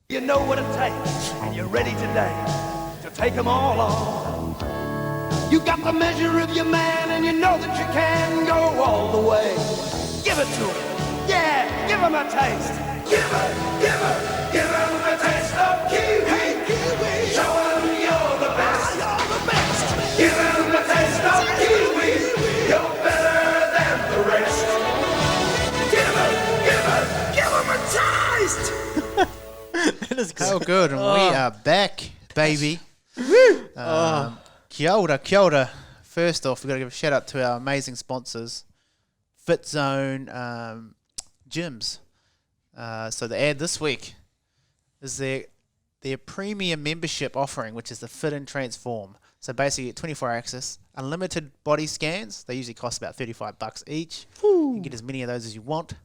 You know what it takes, and you're ready today to take them all on. You got the measure of your man, and you know that you can go all the way. Give it to him. Yeah, give him a taste. Give him a taste of Kiwi. Hey, Kiwi. Show him you're the best. You're the best. Give him a taste of Kiwi. You're better than the rest. Give him a taste. That is So good, and we are back, baby. Kia ora, kia ora. First off, we've got to give a shout out to our amazing sponsors, Fit Zone Gyms. So the ad this week is their premium membership offering, which is the Fit and Transform. So basically, you get 24-hour access, unlimited body scans. They usually cost about $35 each. You can get as many of those as you want.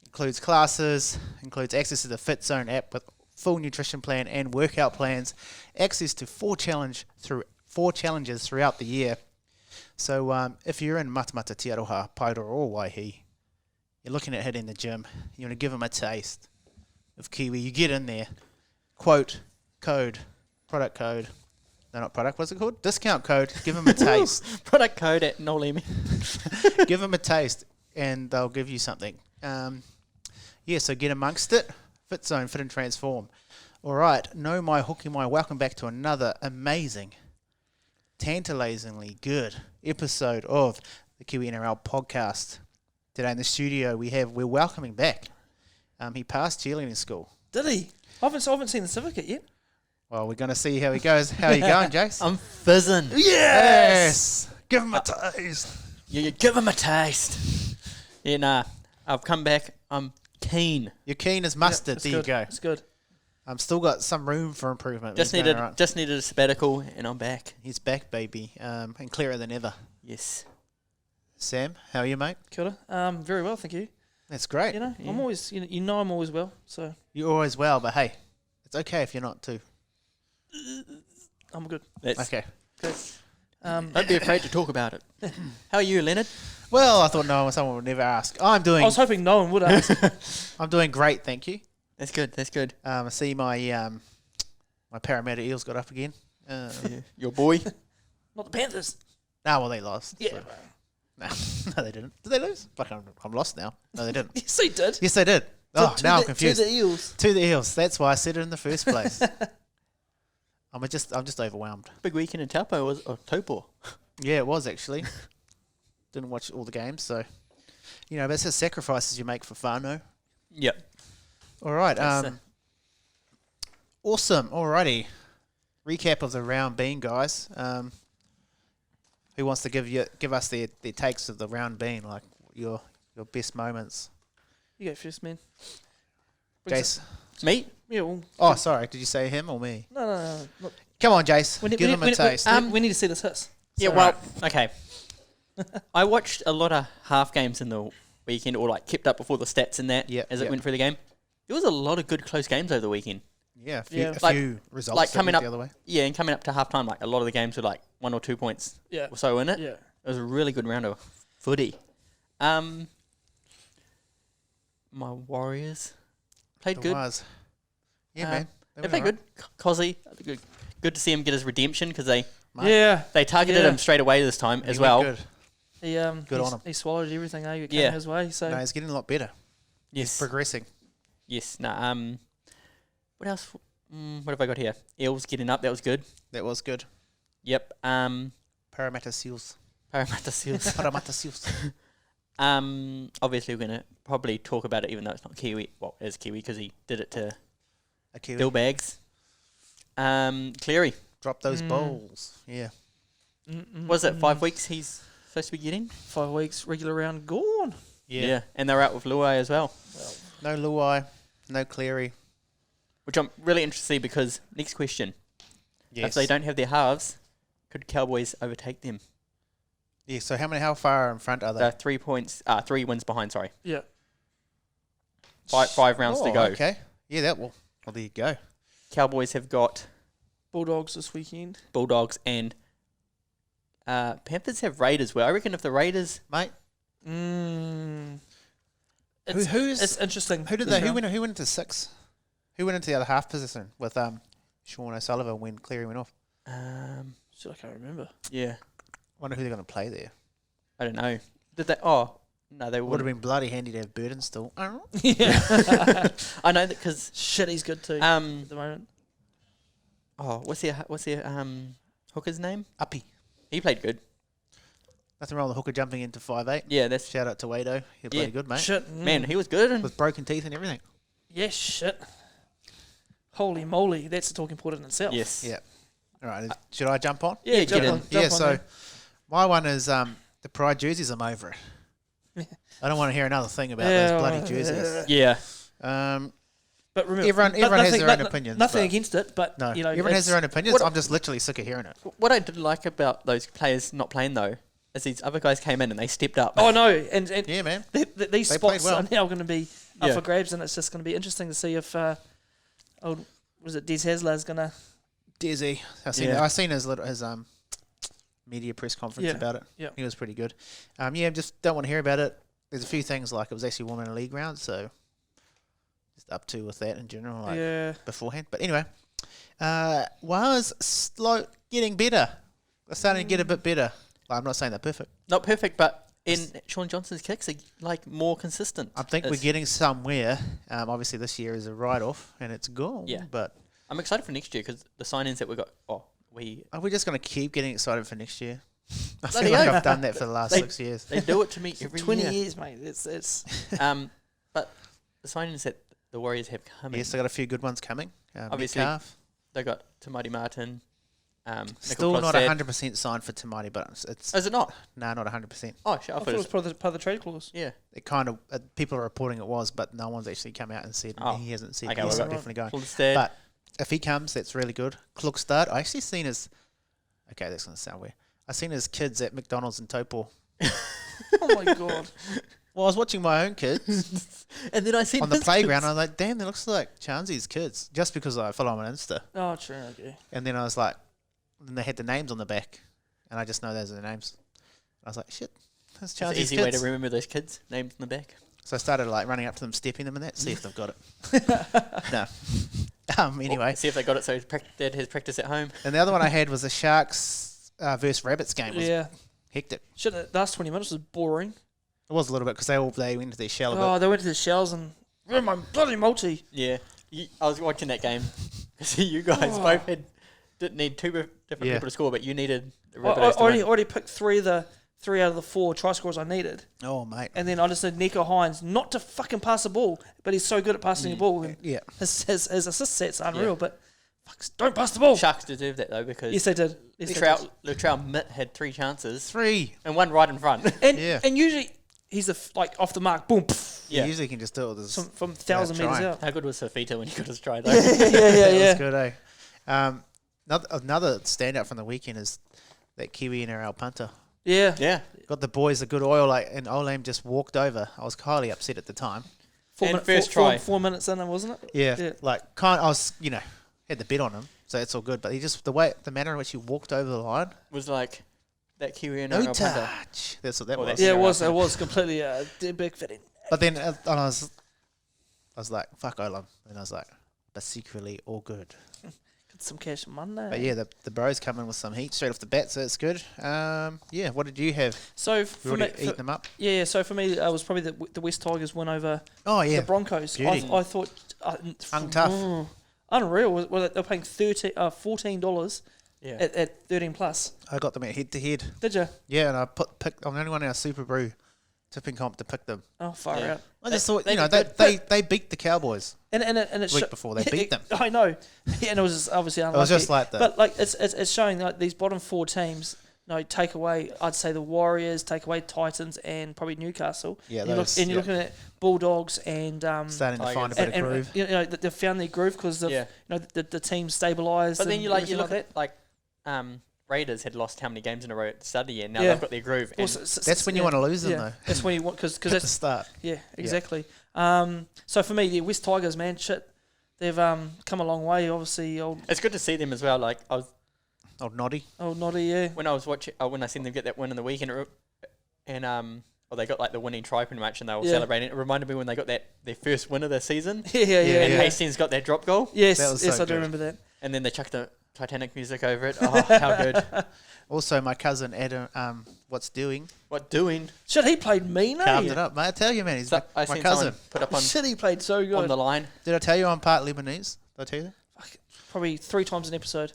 Includes classes, includes access to the Fit Zone app with full nutrition plan and workout plans, access to four challenges throughout the year. So if you're in Matamata, Te Aroha, Paeroa or Waihi, you're looking at hitting the gym, you want to give them a taste of Kiwi, you get in there, product code, no, not product, what's it called? Discount code, give them a taste. product code at Nolemi. Give them a taste and they'll give you something. So get amongst it. Fit Zone, Fit and Transform. All right, no mai hoki mai. Welcome back to another amazing, tantalizingly good episode of the Kiwi NRL podcast. Today in the studio we're welcoming back. He passed cheerleading school. Did he? I haven't seen the certificate yet. Well, we're going to see how he goes. How are you going, Jase? I'm fizzing. Yes! Give him a taste. You give him a taste. Yeah, nah. I've come back. I'm keen. You're keen as mustard. There you go. It's good. Still got some room for improvement. Just needed a sabbatical, and I'm back. He's back, baby, and clearer than ever. Yes. Sam, how are you, mate? Kia ora. Very well, thank you. That's great. You know, I'm always, I'm always well. So You're always well, but hey, it's okay if you're not too. I'm good. Okay. Good. Don't be afraid to talk about it. How are you, Leonard? Well, I thought someone would never ask. I was hoping no one would ask. I'm doing great, thank you. That's good. That's good. I see my my Parramatta Eels got up again. Yeah. Your boy. Not the Panthers. Well, they lost. Yeah. So. No, they didn't. Did they lose? Fuck, I'm lost now. No, they didn't. Yes, they did. Yes, they did. Now I'm confused. To the Eels. To the Eels. That's why I said it in the first place. I'm just overwhelmed. Big weekend in Taupo Taupo. Yeah, it was actually. Didn't watch all the games, so that's the sacrifices you make for whānau. Yep. All right. Awesome. Alrighty. Recap of the round bean, guys. Who wants to give us their takes of the round bean, like your best moments? You go first, man. Jace. Me? Yeah. Well, Oh, sorry. Did you say him or me? no. Come on, Jace. Give him a taste. We need to see this hiss. Yeah, well, okay. I watched a lot of half games in the weekend, or like kept up before the stats and that as it went through the game. There was a lot of good close games over the weekend. Yeah, a few results like coming up the other way. Yeah, and coming up to half time, like a lot of the games were like 1 or 2 points or so in it. Yeah. It was a really good round of footy. My Warriors played good. Yeah, man. They played good. Cozzy, good to see him get his redemption because they targeted him straight away this time as well. Good. Good on him. He swallowed everything that came his way. So No, he's getting a lot better. Yes. He's progressing. Yes. No. What else? What have I got here? Eels getting up. That was good. That was good. Yep. Parramatta Seals. Parramatta Seals. Parramatta Seals. Obviously we're going to probably talk about it even though it's not Kiwi. Well, it is Kiwi because he did it to A Kiwi. Bill Bags. Cleary. Drop those bowls. Yeah. Was it 5 weeks he's supposed to be getting? 5 weeks, regular round gone. Yeah. And they're out with Luai as well. No Luai. No Cleary. Which I'm really interested to see because next question. Yes. If they don't have their halves, could Cowboys overtake them? Yeah, so how far in front are they? They're 3 points, 3 wins behind, sorry. Yeah. Five rounds to go. Okay. Yeah, that will. Well, there you go. Cowboys have got Bulldogs this weekend. Bulldogs and Panthers have Raiders. Well, I reckon if the Raiders... Mate. It's interesting. Who went into 6? Who went into the other half position with Sean O'Sullivan when Cleary went off? Shit, I can't remember. Yeah. Wonder who they're going to play there. I don't know. Did they? Oh, no, they Would have been bloody handy to have Burden still. Yeah. I know that because Shit, he's good too at the moment. oh, what's their hooker's name? Uppy. He played good. Nothing wrong with the hooker jumping into 5'8". Yeah, that's Shout out to Wado. He played good, mate. Shit. man. He was good. And With broken teeth and everything. Yes, shit. Holy moly, that's a talking point in itself. yes. Yeah. All right. Should I jump on? Yeah, get in. jump on there. My one is the Pride jerseys. I'm over it. I don't want to hear another thing about Yeah, those bloody jerseys. Yeah. But remember, Everyone has their own opinions, Nothing but- against it, but No, you know, everyone has it's- their own opinions. what- I'm just literally sick of hearing it. What I did like about those players not playing though is these other guys came in and they stepped up. Oh no, and Yeah, man. these They spots played well. are now going to be up Yeah. for grabs, and it's just going to be interesting to see if was it Des Hasler's going to. Dizzy. Yeah. I seen his media press conference Yeah, about it. yeah. He was pretty good. Just don't want to hear about it. There's a few things like it was actually women in league round, so just up to with that in general, like Yeah, beforehand. But anyway, was getting better. They're starting to get a bit better. Like, I'm not saying they're perfect. Not perfect, but in Sean Johnson's kicks are like more consistent. I think we're It's- getting somewhere. Obviously, this year is a write-off, and it's gone. Yeah. But I'm excited for next year because the signings that we got. Oh, we are we just going to keep getting excited for next year? I Bloody feel like oath. I've done that for the last They- 6 years. they do it to me every 20 year. years, mate. It's But the signings that the Warriors have coming. Yes, they got a few good ones coming. Obviously, Metcalf. They got Tamati Martin. Still Nickel not Crosstead. 100% signed for Tamati, but it's Is it not? not 100%. Oh, shit, I I thought thought it it was. was part of the trade clause. Yeah. It kind of people are reporting it was, but no one's actually come out and said Oh. he hasn't said Okay, he's well, definitely going. Klukstad. But if he comes, that's really good. Klukstad, I actually seen his. Okay, that's gonna sound weird. I seen his kids at McDonald's in Taupo. Oh my god. Well, I was watching my own kids And then I seen on the his playground. kids. I was like, damn, that looks like Chansy's kids, just because I follow him on Insta. Oh, true. Okay. And then I was like, then they had the names on the back, and I just know those are the names. I was like, shit, that's It's an Chansy's easy kids. way to remember those kids' names in the back. So I started like running up to them, stepping them in that, see if they've got it. No. Anyway, See if they got it so his dad has practice at home. and the other one I had was the Sharks versus Rabbits game. It was Yeah. hectic. Shit, the last 20 minutes was boring. It was a little bit because they went into their shell a bit. Oh, they went to the shells and where's my bloody multi? Yeah. I was watching that game. See, you guys Oh. both didn't need two different Yeah. people to score, but you needed the I Rabbitohs to win. already picked three out of the 4 try scores I needed. Oh, mate. And then I just said Nico Hines not to fucking pass the ball, but he's so good at passing the ball. And Yeah. his assist set's unreal, Yeah. but fucks, don't pass the ball. Sharks deserve that though because Yes, they did. Yes, they did. Latrell Mitt had 3 chances 3. and one right in front. And Yeah. and usually he's like off the mark, boom, pff, Yeah. You usually can just do it with his. from 1,000 meters trying. out. How good was Fafita when he got his try though? yeah, That yeah. was good, eh? Another standout from the weekend is that Kiwi NRL punter. Yeah. Yeah. Got the boys a good oil, and Olam just walked over. I was highly upset at the time. And first try. 4 minutes in, wasn't it? Yeah, Yeah. I was, had the bet on him, so it's all good. But he just the manner in which he walked over the line, Was like that Kiwi no NRL punter. touch. That's what that Well, was. that's- Yeah, Yeah, it was completely big fitting. But then and I was like, fuck Olam, and I was like, but secretly all good. Got some cash Monday. But yeah, the bros come in with some heat straight off the bat, so it's good. Yeah, what did you have? So We for me, already eaten them up. yeah. So for me, it was probably the West Tigers win over Oh yeah, the Broncos. Beauty. I thought Hung tough. unreal. Well, they're paying $14 Yeah. at 13 plus. I got them at head to head. Did you? Yeah, and I picked. I'm the only one in our Super Brew tipping comp to pick them. Oh, far Yeah. out. I just They- thought, they you know, did they beat the Cowboys. And it's Week before they beat them. I know. Yeah, and it was just obviously unlucky. It was just like that. But like it's showing like these bottom 4 teams. No, take away. I'd say the Warriors, take away Titans, and probably Newcastle. Yeah, and those, you're looking at Bulldogs and Starting to Tigers. find a bit and of groove. you know they've found their groove because Yeah. the team stabilised. But then and you everything look like at like Raiders had lost how many games in a row at the start of the year. Now Yeah. they've got their groove. that. And That's when you want to lose them, though. That's when you want because At the that's start. yeah exactly. So for me, the West Tigers, man, shit, they've come a long way. Obviously, old it's good to see them as well. Like I was Old Noddy. Noddy, yeah. when I was watching when I seen them get that win in the weekend, and they got like the winning try pretty much, and they were celebrating. It reminded me when they got their first win of the season. And Hastings got that drop goal. Yes, That was yes, so I do good. remember that. And then they chucked the Titanic music over it. Oh, how good. Also, my cousin Adam, what's doing? What doing? Shit, he played mean, Carved it up, mate. I tell you, man, he's So, I my seen cousin. someone put up on, Shit, he played so good. on the line. Did I tell you I'm part Lebanese? Did I tell you that? Probably 3 times an episode.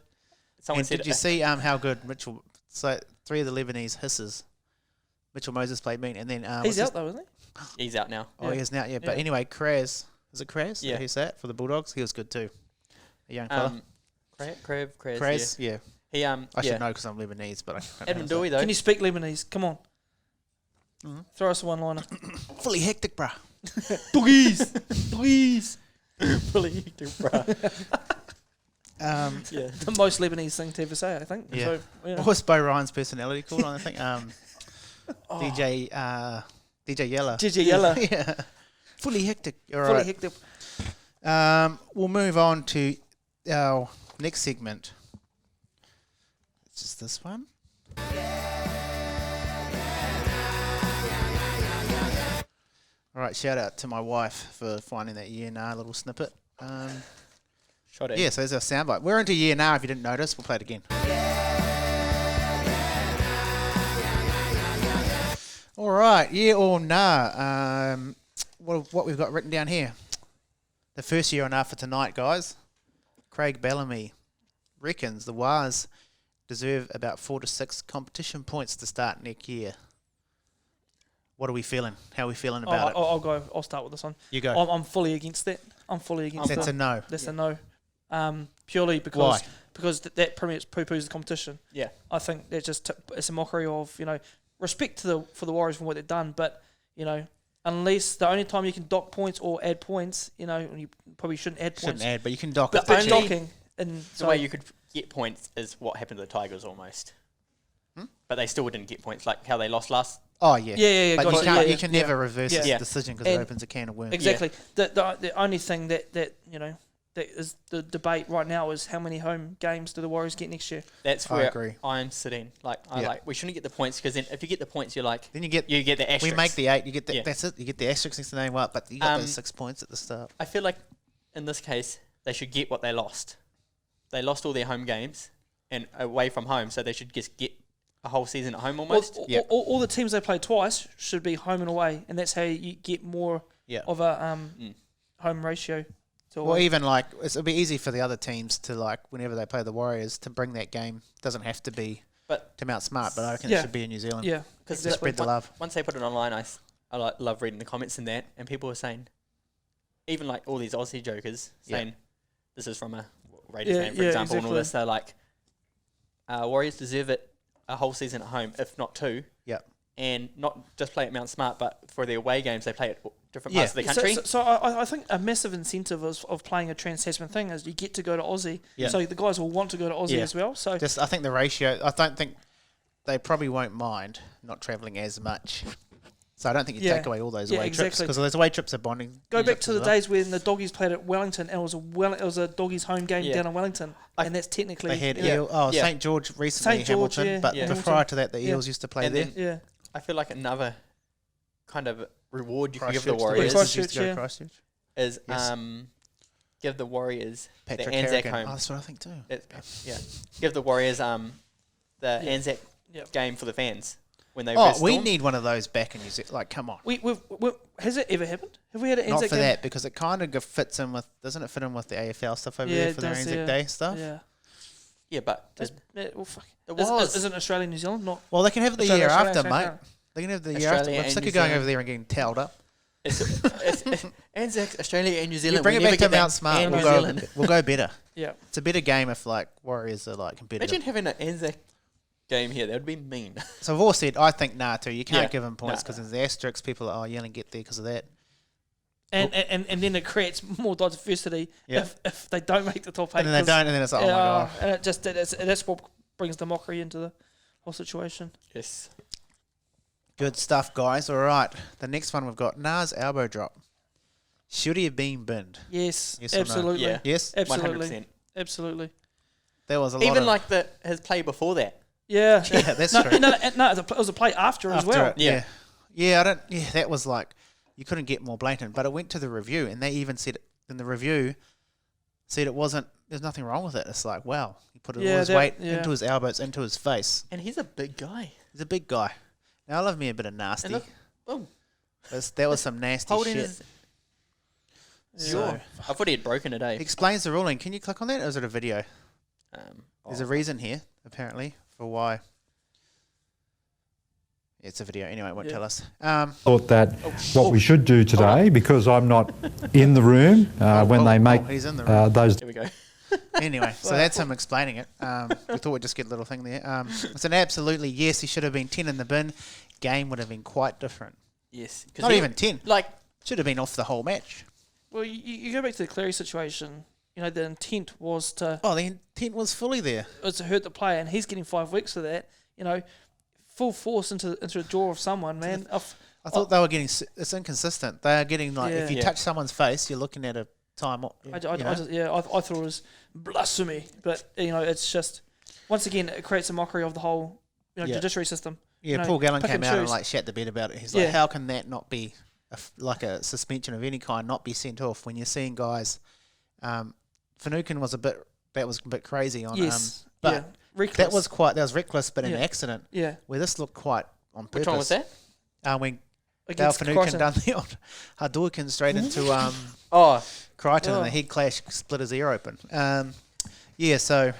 Someone And said, did you see how good Mitchell? So 3 of the Lebanese hisses. Mitchell Moses played mean, and then He's out though, isn't he? he's out now. Oh, he is now. Yeah, but anyway, Kraz, is it Kraz? Yeah. He's that for the Bulldogs. He was good too. A young fella. Kraz, Yeah. He I should know because I'm Lebanese, but I can't Edmund pronounce that. Dewey though. Can you speak Lebanese? Come on. Throw us a one-liner. Fully hectic, bruh. Doggies! Doggies! Fully bruh. Yeah. The most Lebanese thing to ever say, I think. Yeah. So, yeah. What was Bo Ryan's personality called? I think DJ Yella. Gigi Yella. Yeah. Fully hectic. All Fully right. hectic. We'll move on to our next segment. It's just this one. All right, shout out to my wife for finding that year now little snippet. Shot it. Yeah, so there's our soundbite. We're into year now. If you didn't notice, we'll play it again. All right, yeah or nah. What we've got written down here. The first year or nah for tonight, guys. Craig Bellamy reckons the Wars deserve about 4 to 6 competition points to start next year. What are we feeling? How are we feeling about it? I'll go. I'll start with this one. You go. I'm fully against that. I'm fully against that. That's a no. That's a no. Purely because Why? that pretty much poo-poos the competition. Yeah. I think that just it's a mockery of respect for the Warriors for what they've done, but unless the only time you can dock points or add points, and you probably shouldn't add points. Shouldn't add, but you can dock But it. only- docking and The way you could get points is what happened to the Tigers almost. But they still didn't get points, like how they lost last. Oh, yeah. Yeah. But gotcha, you can never reverse this Yeah. decision because it And opens a can of worms. exactly. The only thing that that is the debate right now is how many home games do the Warriors get next year? That's I where agree. I'm sitting. Yeah. We shouldn't get the points because then if you get the points, you're like Then you get the asterisk. we make the 8. You get the, Yeah. that's it. You get the asterisk next to the name up, but you got those 6 points at the start. I feel like in this case they should get what they lost. They lost all their home games and away from home, so they should just get a whole season at home almost. All the teams they play twice should be home and away, and that's how you get more of a home ratio. To Well, away. even it'll be easy for the other teams to whenever they play the Warriors to bring that game. Doesn't have to be to Mount Smart, but I reckon it should be in New Zealand. Yeah, Because spread the love. Once they put it online, I love reading the comments in that, and people were saying, even like all these Aussie jokers saying, this is from a Raiders fan, for example, and all this. They're like, Warriors deserve it a whole season at home, if not 2. Yeah. And not just play at Mount Smart, but for their away games, they play at different parts of the country. So I think a massive incentive of playing a Trans-Tasman thing is you get to go to Aussie. Yeah. So the guys will want to go to Aussie as well. So I think the ratio. I don't think they probably won't mind not travelling as much. So I don't think you take away all those away trips because those away trips are bonding. Go back to the days when the Doggies played at Wellington and it was a Doggies home game down in Wellington, and that's technically they had St George recently, St. George, Hamilton, but prior to that, the Eels used to play And there. then I feel like another kind of reward you can give the Warriors Warriors is give the Warriors Patrick the Anzac Harrigan. home. Oh, that's what I think too. Give the Warriors the Anzac game for the fans when they we need one of those back in New Zealand. Come on. We've has it ever happened? Have we had an Anzac Not for game? that, because it kind of fits in with, doesn't it fit in with the AFL stuff over there for their Anzac Day stuff? Yeah, but isn't Australia New Zealand not? Well, they can have it the Australia, year Australia, after, Australia. mate. They can have the year after. Australia I'm and sick New of going Zealand. over there and getting towed up. it's Anzac, Australia and New Zealand. You bring it back to Mount Smart. And We'll New Zealand. go better. Yeah. It's a better game if Warriors are competitive. Imagine having an Anzac game here. That would be mean. So I've all said I think nah too. You can't Yeah. give them points because there's the asterisks. People are yelling get there because of that. And then it creates more diversity if they don't make the top 8. And then they don't, and then it's like, oh my god. And it just that's what brings the mockery into the whole situation. Yes. Good stuff, guys. All right. The next one we've got Nas elbow drop. Should he have been binned? Yes, Yes or no? absolutely. Yeah. Yes. Absolutely. 100%. Absolutely. There was a lot Even of like his play before that. Yeah. yeah, that's No, true. it was a play after as well. It, yeah. Yeah, that was like, you couldn't get more blatant. But it went to the review, and they even said it in the review, said it wasn't, there's nothing wrong with it. It's like, wow, he put all his weight into his elbows, into his face. And he's a big guy. He's a big guy. Now, I love me a bit of nasty. Look, That was some nasty shit. Sure. I thought he had broken it, eh? Explains the ruling. Can you click on that, or is it a video? There's a reason here, apparently, for why. It's a video. Anyway, it won't tell us. Thought that what we should do today, because I'm not in the room when they make he's in the room. those. Here we go. Anyway, so that's him explaining it. We thought we'd just get a little thing there. It's an absolutely yes. He should have been 10 in the bin. Game would have been quite different. Yes. Not even 10. Like, should have been off the whole match. Well, you go back to the Cleary situation. You know, the intent was to. Oh, the intent was fully there. Was to hurt the player, and he's getting 5 weeks for that. You know, full force into the jaw of someone, man. I thought they were getting. It's inconsistent. They are getting like if you touch someone's face, you're looking at a time. I thought it was blasphemy, but you know, it's just once again it creates a mockery of the whole judiciary system. Yeah, you know, Paul Gallen came out and like shat the bed about it. He's like, how can that not be like a suspension of any kind, not be sent off when you're seeing guys? Finucane was a bit crazy on. But reckless. that was reckless, but an accident. Yeah, where this looked quite on purpose. which one was that? When Dale Finucane done the old Hadouken straight into Crichton and the head clash split his ear open. So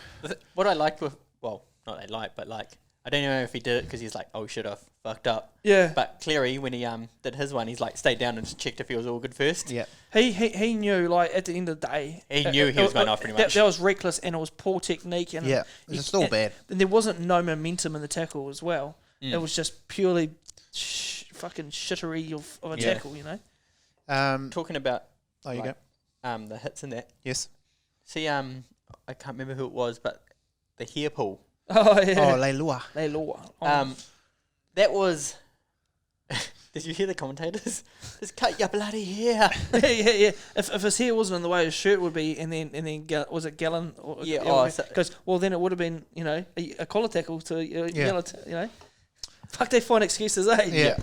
What I liked with, well, not I like, but like, I don't know if he did it because he's like, oh shit, I fucked up. Yeah. But Cleary, when he did his one, he's like stayed down and just checked if he was all good first. Yeah. He knew, like, at the end of the day, he knew he was going off pretty much. That was reckless, and it was poor technique, and it's still bad. And there wasn't no momentum in the tackle as well. It was just purely fucking shittery of a tackle, you know. Talking about go. The hits in that. Yes. See, I can't remember who it was, but the hair pull. Oh yeah. Oh, Leilua. That was. Did you hear the commentators? Just cut your bloody hair. yeah. If his hair wasn't in the way his shirt would be, and then was it Gallen? Because then it would have been a collar tackle to yellow. Fuck, they find excuses, eh? Yeah.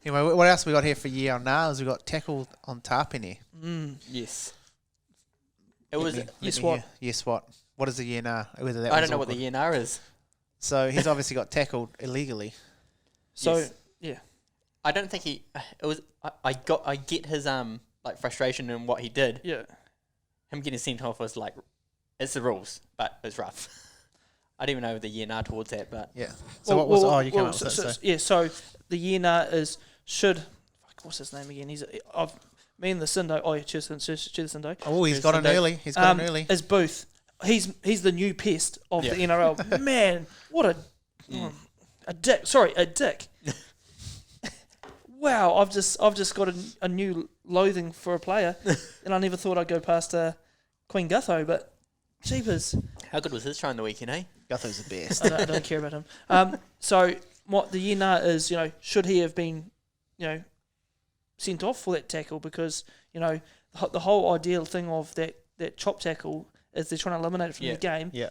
Anyway, what else we got here for year now is we got tackled on Tarpini. Yes. It was. Yes, what? What is the year now? I don't know what the year now is. So he's obviously got tackled illegally. So yes. Yeah. I don't think he. It was. I get his like frustration in what he did. Yeah. Him getting sent off was like, it's the rules, but it's rough. I don't even know the year now towards that, but yeah. So what was? You came up with that. Yeah. So the year now is what's his name again? Me and the Sindo. Oh yeah, cheers the Sindo. Oh, he's got an early. He's got an early. Is Booth. He's the new pest of the NRL. Man, what a dick. Sorry, a dick. Wow, I've just got a new loathing for a player, and I never thought I'd go past Queen Gutho, but jeepers. How good was his try in the weekend, eh? Gutho's the best. I don't care about him. So what the year now is, should he have been, sent off for that tackle? Because the whole ideal thing of that chop tackle is they're trying to eliminate it from the game. Yeah.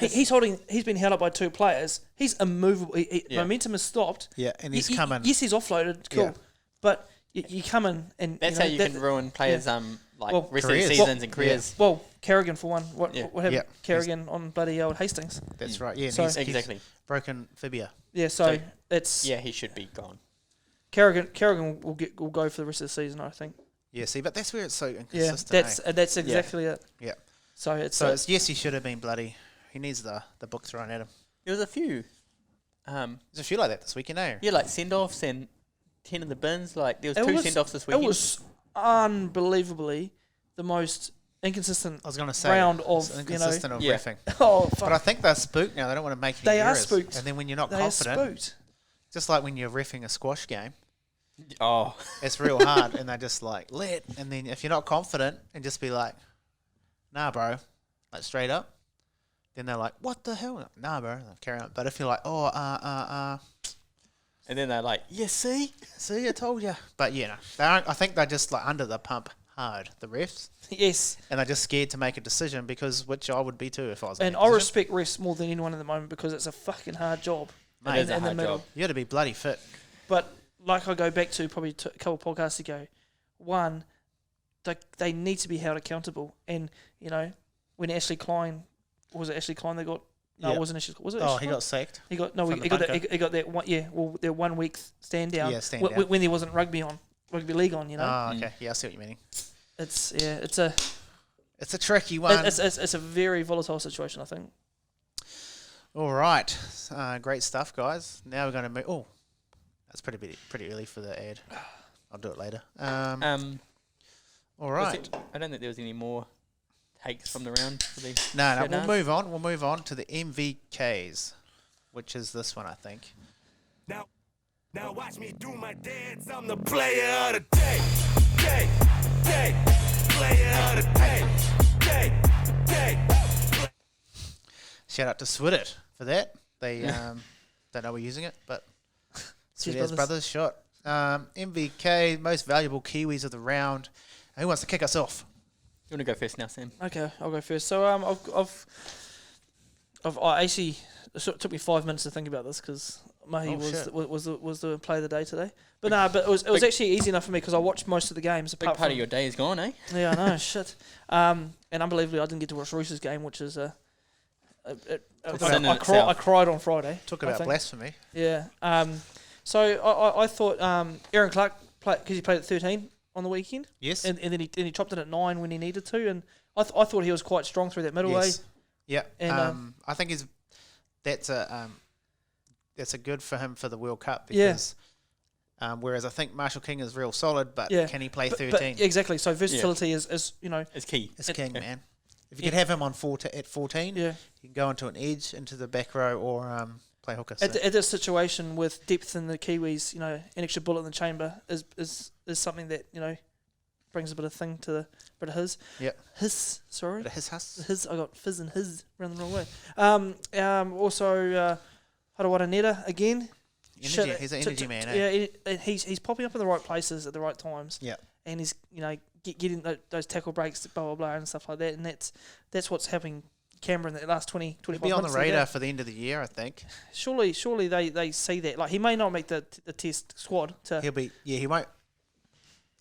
He's been held up by 2 players. He's immovable. Momentum has stopped. Yeah, and he's coming. Yes, he's offloaded. Cool. Yeah. But you come in and that's how you can ruin players' rest of their seasons and careers. Yeah. Well, Kerrigan for one. What happened? Yeah. Kerrigan on bloody old Hastings. That's right. Yeah. So exactly. Broken fibia. Yeah. So it's he should be gone. Kerrigan will go for the rest of the season, I think. Yeah. See, but that's where it's so inconsistent. Yeah. That's exactly it. Yeah. So it's yes, he should have been bloody. He needs the book thrown at him. There was a few. There's a few like that this weekend, eh? Yeah, like send-offs and 10 in the bins. Like there was 2 send-offs this weekend. It was unbelievably the most inconsistent. I was going to say round of inconsistent of reffing. Oh, fuck. But I think they're spooked now. They don't want to make any errors. They are spooked. And then when you're not they confident, are spooked. Just like when you're reffing a squash game. Oh, it's real hard, and they're just like and then if you're not confident, and just be like, nah, bro, like straight up. Then they're like, what the hell? Nah, bro, they'll carry on. But if you're like, and then they're like, see, I told you. But I think they're just like under the pump hard, the refs. Yes. And they're just scared to make a decision which I would be too if I was. And I respect refs more than anyone at the moment because it's a fucking hard job. Mate, it is a hard job. You got to be bloody fit. But like I go back to probably a couple of podcasts ago, one, they need to be held accountable. And, when Ashley Klein, was it Ashley Klein they got? No, it wasn't Ashley. Was it? Oh, Ashley he Klein? got sacked. He got he got that one. Yeah, well, their 1 week stand down. Yeah, stand down. When there wasn't rugby league on. Oh, okay. Yeah, I see what you mean. It's a tricky one. It's a very volatile situation, I think. All right, great stuff, guys. Now we're going to move. Oh, that's pretty early for the ad. I'll do it later. All right. I don't think there was any more takes from the round. For the No, we'll move on. We'll move on to the MVKs, which is this one, I think. Now watch me do my dance. I'm the player of the day. Player of the day. Shout out to Swidit for that. They don't know we're using it, but Swidit Brothers shot. MVK, most valuable Kiwis of the round. Who wants to kick us off? You want to go first now, Sam? Okay, I'll go first. So I actually it took me 5 minutes to think about this because Mahi was the play of the day today. But it was actually easy enough for me because I watched most of the games. Big part of your day is gone, eh? Yeah, I know. Shit. And unbelievably, I didn't get to watch Roosters game, which is I cried on Friday. Talk about blasphemy. Yeah. So I thought Aaron Clark played because he played at 13 on the weekend. Yes. And then he chopped it at 9 when he needed to, and I thought he was quite strong through that middle way. Yeah. And I think that's a good for him for the World Cup because whereas I think Marshall King is real solid, but can he play 13? But exactly. So versatility is it's key. It's king, man. If you could have him on at 14, you can go into an edge, into the back row, or play hooker. So. At this situation with depth in the Kiwis, an extra bullet in the chamber is something that brings a bit of thing to the bit of his. Yep. His, sorry. Bit of his. His. I got fizz and his around the wrong way. Also, Harawara again. Energy. He's an energy man. Yeah, he's popping up in the right places at the right times. Yeah. And he's getting those tackle breaks, blah blah blah, and stuff like that. And that's what's helping Canberra in the last 20, 25 He'll be on minutes. the radar for the end of the year, I think. Surely they see that. Like he may not make the test squad. He'll be. Yeah, he won't.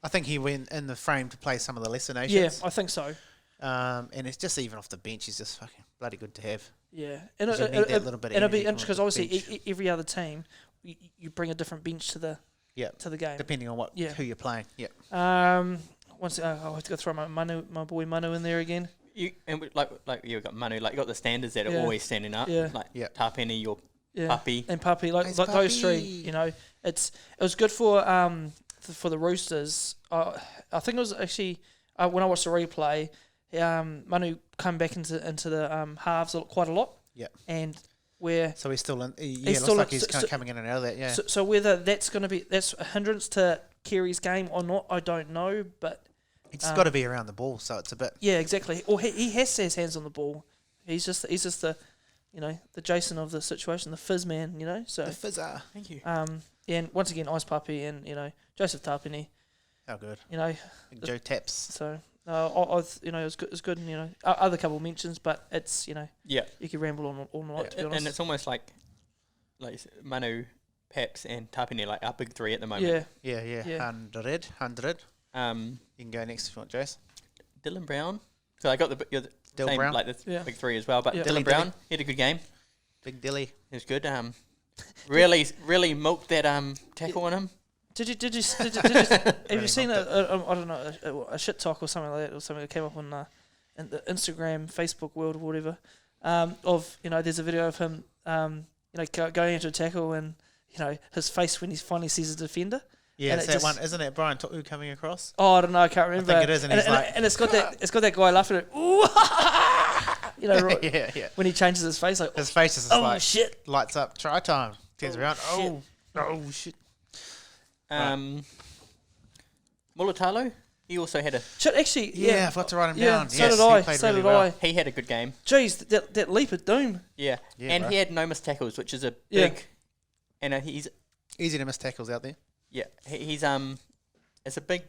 I think he went in the frame to play some of the lesser nations. Yeah, I think so. And it's just even off the bench, he's just fucking bloody good to have. Yeah, and you need that little bit of it'll be energy interesting because obviously bench. every other team you bring a different bench to the game depending on who you're playing. Yeah. Once I have to go throw my boy Manu in there again. Like you got Manu, like you got the standards that are always standing up. Like Tapeni, your Puppy, and Puppy, like those three. It was good for the Roosters. I think it was actually when I watched the replay, Manu come back into the halves quite a lot. Yeah. And so he's still in. Looks like he's kind of coming in and out of that. Yeah. So whether that's a hindrance to Kerry's game or not, I don't know. But it's got to be around the ball, so it's a bit. Yeah, exactly. Or he has his hands on the ball. He's just the the Jason of the situation, the fizz man. So the fizzer. Thank you. And once again, Ice Puppy and Joseph Tapini. How good. Big Joe Taps. So. It's good. Other couple of mentions, but it's you could ramble on all night. To be honest, and it's almost like Manu, Paps, and Tapini like our big three at the moment. Yeah. 100. You can go next if you want, Jase. Dylan Brown. So I got the same Brown. like the big three as well, but Dylan Dilly. Brown he had a good game. Big Dilly. He was good. Really milked that tackle on him. Did you have you seen a shit talk or something like that, or something that came up on in the Instagram, Facebook world or whatever, there's a video of him going into a tackle and his face when he finally sees a defender. Yeah, it's that one, isn't it? Brian To'u coming across. Oh, I don't know, I can't remember. I think it is, and it's got that guy laughing at yeah. When he changes his face, like his face is just like shit, lights up, try time, turns around, shit. Mulatalo, he also had a... Actually, I forgot to write him down. So did I. He had a good game. Jeez, that leap of doom. Yeah and bro. He had no missed tackles, which is a big... And he's... Easy to miss tackles out there. Yeah, he's... It's a big,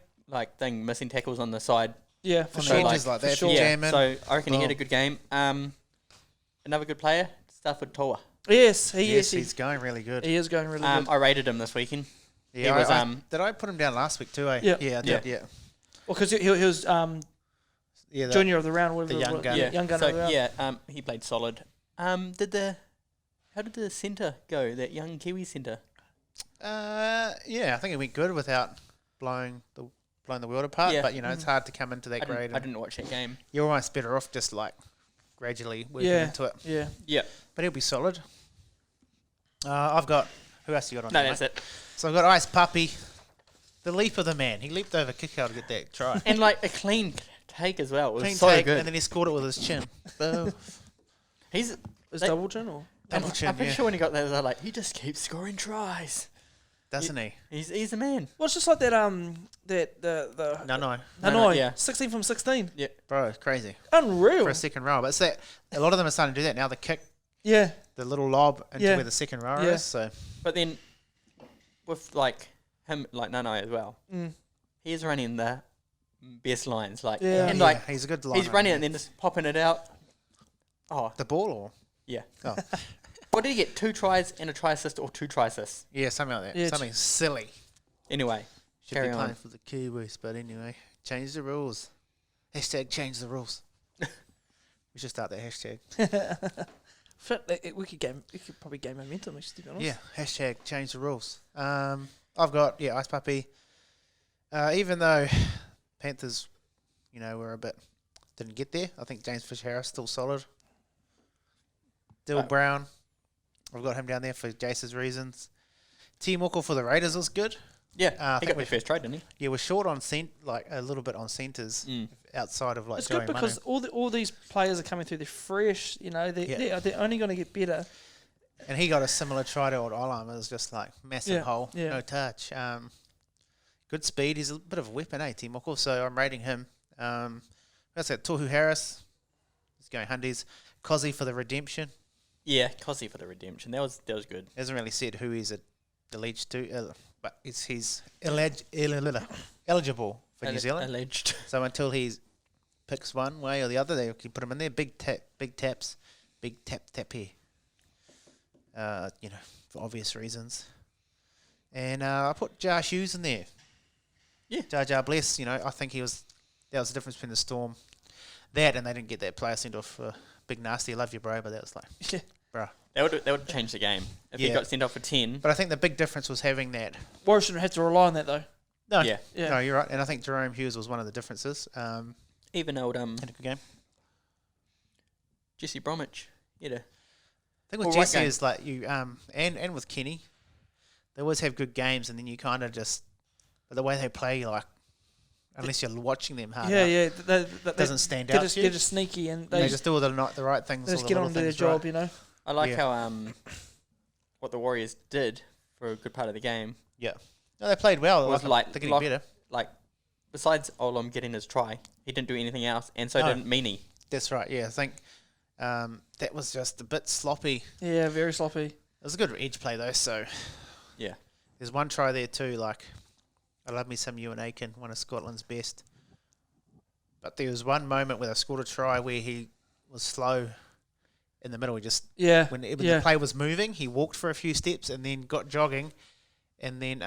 thing, missing tackles on the side. Yeah, for sure. Like that, for sure. Yeah, so I reckon he had a good game. Another good player, Stafford Toa. Yes, he's going really good. He is going really good. I rated him this weekend. Yeah, was, did I put him down last week too? Yeah. Yeah, I did. Yeah, Well, because he was yeah. junior of the round, whatever. the young what- gun. yeah, young gun so of the round. he played solid. How did the centre go? That young Kiwi centre. Yeah, I think it went good without blowing the world apart. Yeah. But it's hard to come into that grade. I didn't watch that game. You're almost better off just like gradually working Yeah. into it. Yeah. Yeah. But he'll be solid. I've got who else you got on? No, there, that's mate? it. So I've got Ice Puppy, the leap of the man. He leaped over kick out to get that try. And like a clean take as well. It was Clean so take, good. and then he scored it with his chin. Boom. He's Is They- double chin or? Double chin, I'm pretty yeah. sure when he got there, they're like, he just keeps scoring tries. Doesn't he? He's a man. Well, it's just like that. The No. no, yeah. 16 from 16. Bro, it's crazy. Unreal. For a second row. But it's that a lot of them are starting to do that now. The kick, Yeah. the little lob into Yeah. where the second row Yeah. is. So But then with like him, like Nano as well, Mm. he's running the best lines. Like Yeah. and yeah, like he's a good line. he's running it and then just popping it out. Oh The ball or? yeah. Oh. What did he get? 2 tries and a try assist or 2 try assists? Yeah, something like that. Yeah, Something silly. Anyway, Should carry be playing on. for the Kiwis, but anyway, change the rules. Hashtag change the rules. We should start that hashtag. We could probably gain momentum. To be honest. Yeah, hashtag change the rules. I've got Ice Puppy. Even though Panthers, were a bit didn't get there, I think James Fisher-Harris still solid. Dill Brown, I've got him down there for Jase's reasons. T Moko for the Raiders was good. Yeah, I he think got we- the first try, didn't he? Yeah, we're short on a little bit on centres outside of like It's Joey good because all these players are coming through. They're fresh. They're only going to get better. And he got a similar try to old Olam. It was just like massive Yeah, hole, yeah. no touch. Good speed. He's a bit of a weapon, T Moko. So I'm rating him. That's it. Tohu Harris. He's going hundies. Cozzy for the redemption. Yeah, Cossie for the redemption. That was good. Hasn't really said who he's alleged to, but he's eligible for New Zealand. Alleged. So until he picks one way or the other, they can put him in there. Big tap here. For obvious reasons. And I put Jar Hughes in there. Yeah. Jar Bless. I think that was the difference between the Storm. That and they didn't get that player sent off for Big Nasty. I love you, bro, but that was like, Yeah. bro. That would change the game if he Yeah. got sent off for 10. But I think the big difference was having that. Warriors shouldn't have to rely on that though. No, Yeah. Yeah. no, you're right. And I think Jerome Hughes was one of the differences. Even old Had a good game. Jesse Bromwich. Yeah. I think with All right Jesse game. is like you and with Kenny, they always have good games, and then you kind of just the way they play, like unless you're watching them hard, Yeah. doesn't stand They're out. just, to you. they're just sneaky and They they just do all the right things. they all just the get little on to their things job. right. I like Yeah. how what the Warriors did for a good part of the game. Yeah, no, they played well. Was Like, like they're getting lock- better. Like besides Olam getting his try, he didn't do anything else, and so No. didn't Meany. That's right. Yeah, I think that was just a bit sloppy. Yeah, very sloppy. It was a good edge play though. So Yeah. there's one try there too. Like I love me some Ewan Aiken, one of Scotland's best. But there was one moment where they scored a try where he was slow in the middle. He just when the play was moving, he walked for a few steps and then got jogging, and then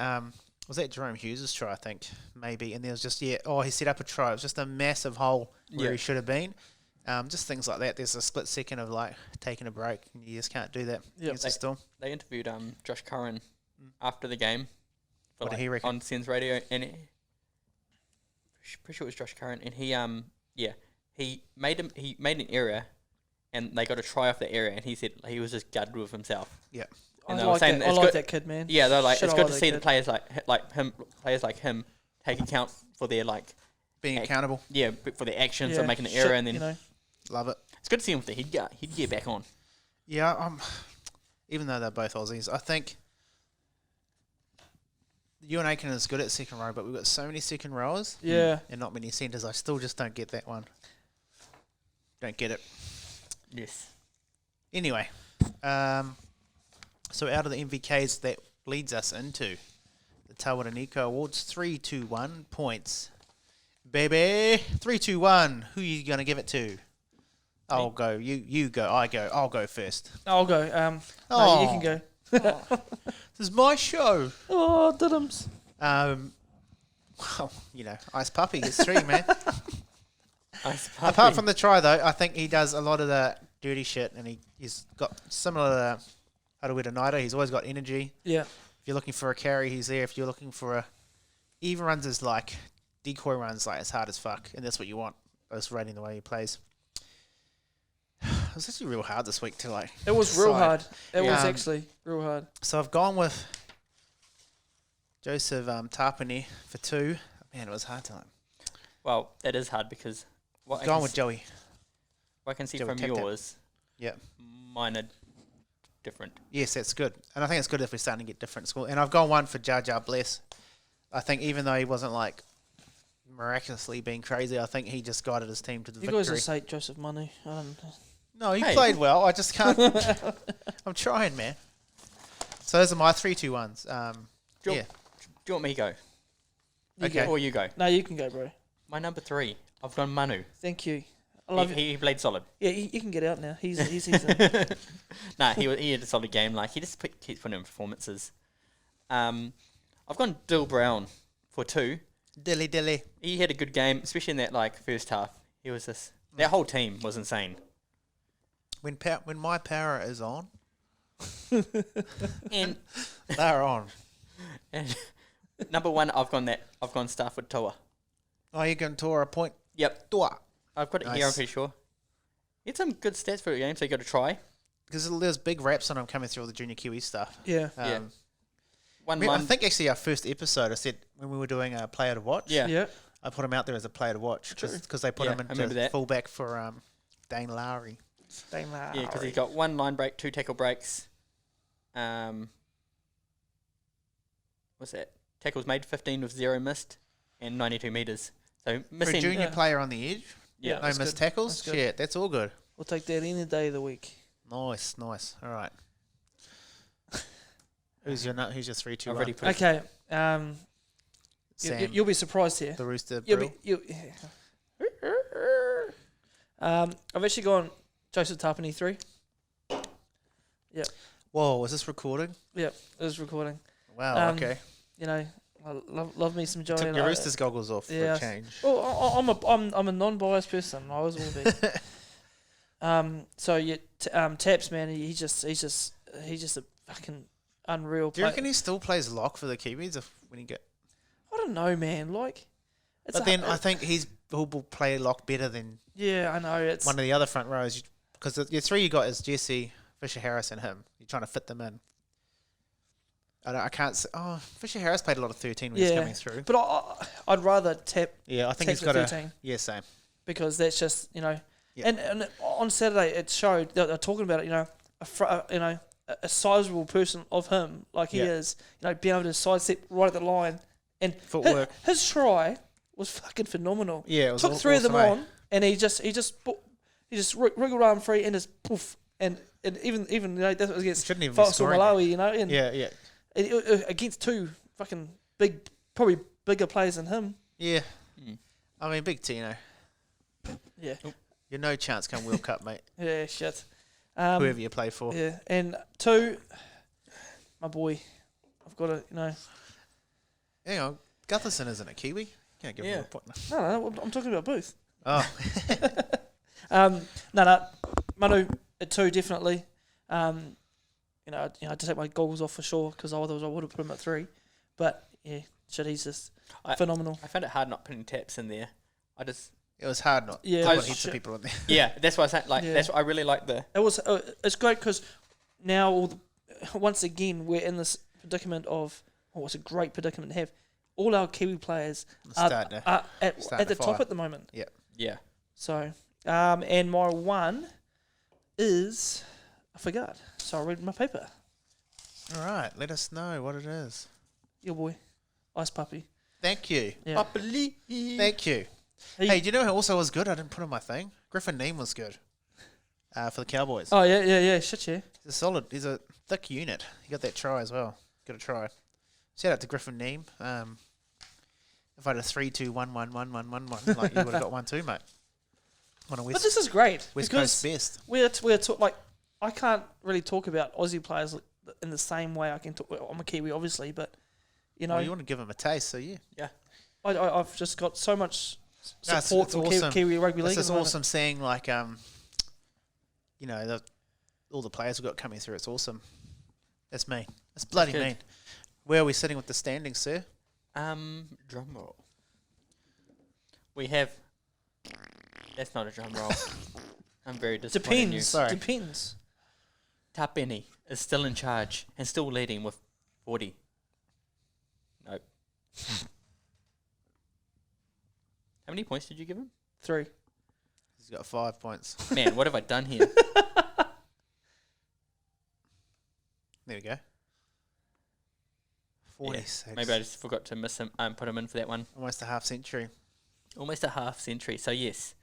was that Jerome Hughes' try? I think maybe. And there was just he set up a try. It was just a massive hole where Yeah. he should have been. Just things like that. There's a split second of like taking a break. And you just can't do that against the Storm. They interviewed Josh Curran after the game. For What did he reckon? On Sens Radio, and pretty sure it was Josh Curran, and he made an error, and they got a try off the error, and he said he was just gutted with himself. Yeah. And I they were like saying that. I it's like good- that kid, man. Yeah, they're like Shit, it's I good like to that see the kid. players like him take account for their Being accountable. for their actions Yeah, of making an shit, error, and then Love it. it's good to see him with the he'd get back on. Yeah, even though they're both Aussies, I think Ewan Aiken is good at second row, but we've got so many second rowers Yeah. and not many centres. I still just don't get that one. Don't get it. Yes. Anyway, so out of the MVKs, that leads us into the Tawaraniko Awards. 3-2-1 points. Baby, 3-2-1. Who are you going to give it to? I'll go. You go. I go. I'll go first. I'll go. No, you can go. This is my show. Oh, Diddums. Well, Ice Puppy gets 3, man. Ice Apart Puppy. from the try, though, I think he does a lot of the dirty shit, and he's got similar to Harawira Naito. He's always got energy. Yeah. If you're looking for a carry, he's there. If you're looking for he even runs his decoy runs as hard as fuck, and that's what you want. Just rating the way he plays. It was actually real hard this week to It was real decide. hard. It was Um, actually real hard. So I've gone with Joseph Tarpany for 2. Man, it was hard to Well, that is hard because what I gone can with s- Joey. what I can see Joey from Tap Tap. yours, Yeah. mine are different. Yes, that's good. And I think it's good if we're starting to get different school. And I've gone one for Jar Jar Bless. I think even though he wasn't miraculously being crazy, I think he just guided his team to the You guys victory. just say Joseph Manu. No, he Hey. played well. I just can't. I'm trying, man. So those are my 3-2-1s. Do you, Yeah. do you want me to go? Okay. Or you go? No, you can go, bro. My number 3, I've gone Manu. Thank you. I love it. He played solid. Yeah, you can get out now. He's in. Nah, he had a solid game. He just keeps putting in performances. I've gone Dill Brown for 2. Dilly. He had a good game, especially in that first half. He was that whole team was insane. When my power is on, And they're on. and number 1, I've gone Stafford Toa. Oh, you're going to tour a point? Yep, Tour. I've got it here. I'm Nice. pretty sure. He had some good stats for the game, so you got to try. Because there's big raps on him coming through all the junior Kiwi stuff. Yeah. Yeah. I think actually our first episode, I said when we were doing a player to watch, Yeah. Yeah. I put him out there as a player to watch True. because they put Yeah, him I remember into that. fullback for Dane Lowry. Yeah, because he's got 1 line break, 2 tackle breaks. What's that? Tackles made 15 with 0 missed, and 92 meters. So For a missing. junior Yeah. player on the edge, Yeah, no that's missed good. tackles. That's good. Shit, that's all good. We'll take that any day of the week. Nice. All right. Who's your 3-2-1? I've already put. Okay. Sam, You'll be surprised here. the Rooster. You'll Brill. be, I've actually gone Joseph Tarpany 3. Whoa, was this recording? Yeah, it was recording. Wow. Um, Okay. I love me some Joey. Took and your I- Roosters goggles off for yeah. a change. Well, I'm a non-biased person. I always will be. So Taps, man, he's just a fucking unreal Do you player. reckon he still plays lock for the Kiwis when he get? I don't know, man. It's But then I think he'll play lock better than yeah, I know it's one of the other front rows because your 3 you got is Jesse, Fisher Harris, and him. You're trying to fit them in. I can't say. Oh, Fisher Harris played a lot of 13 when he was coming through. But I'd rather Tap Yeah, I think Taps he's got with a 13 yeah same. because that's just Yeah. and on Saturday it showed they're talking about it. A sizable person of him like he Yeah. is. Being able to sidestep right at the line and Footwork. His try was fucking phenomenal. Yeah, it was Took 3 of them awesome, on, and he just wriggled arm free and just poof, and even that was against Shouldn't even be Fox or scoring Malawi, and Yeah. against 2 fucking probably bigger players than him. Yeah. Mm. I mean, big Tino. Yeah, You're no chance come World Cup, mate. yeah, shit. Whoever you play for. Yeah, and 2, my boy, I've got to Hang on, Gutherson isn't a Kiwi. Can't give him Yeah. a point. no, I'm talking about both. Oh, No, Manu at 2 definitely. I had to take my goggles off for sure because otherwise I would have put him at 3. But yeah, shit, he's just phenomenal. I found it hard not putting Taps in there. it was hard not Yeah, to I put was- heaps of people in there. Yeah, that's why I said Yeah. that's what I really like the. It was. It's great because now once again we're in this predicament of. Oh, it's a great predicament to have. All our Kiwi players are Starting to- at starting the to top fire. at the moment. Yeah. So, and my 1 is I forgot. So I read my paper. All right, let us know what it is. Your boy, Ice Puppy. Thank you. Yeah. Thank you. Hey, do you know who also was good? I didn't put on my thing. Griffin Neem was good for the Cowboys. Oh yeah. Shit, yeah. He's a solid. He's a thick unit. He got that try as well. Got a try. Shout out to Griffin Neem. If I had a 3-2-1-1-1-1-1-1, like you would have got 1 too, mate. On a But West this is great West because Coast best. we're I can't really talk about Aussie players in the same way I can talk. I'm a Kiwi, obviously, but you know, Well, you want to give them a taste, so yeah. I've just got so much No, it's support for awesome. Kiwi rugby league. It's just at the moment. awesome seeing like you know, all the players we've got coming through. It's awesome. That's mean. That's bloody Good. mean. Where are we sitting with the standings, sir? Drum roll. We have. That's not a drum roll. I'm very disappointed in you. Depends. Sorry. Depends. Tapeni is still in charge and still leading with 40. Nope. How many points did you give him? 3. He's got 5 points. Man, what have I done here? There we go. 46. Maybe I just forgot to miss him. Put him in for that one. Almost a half century. Almost a half century. So yes,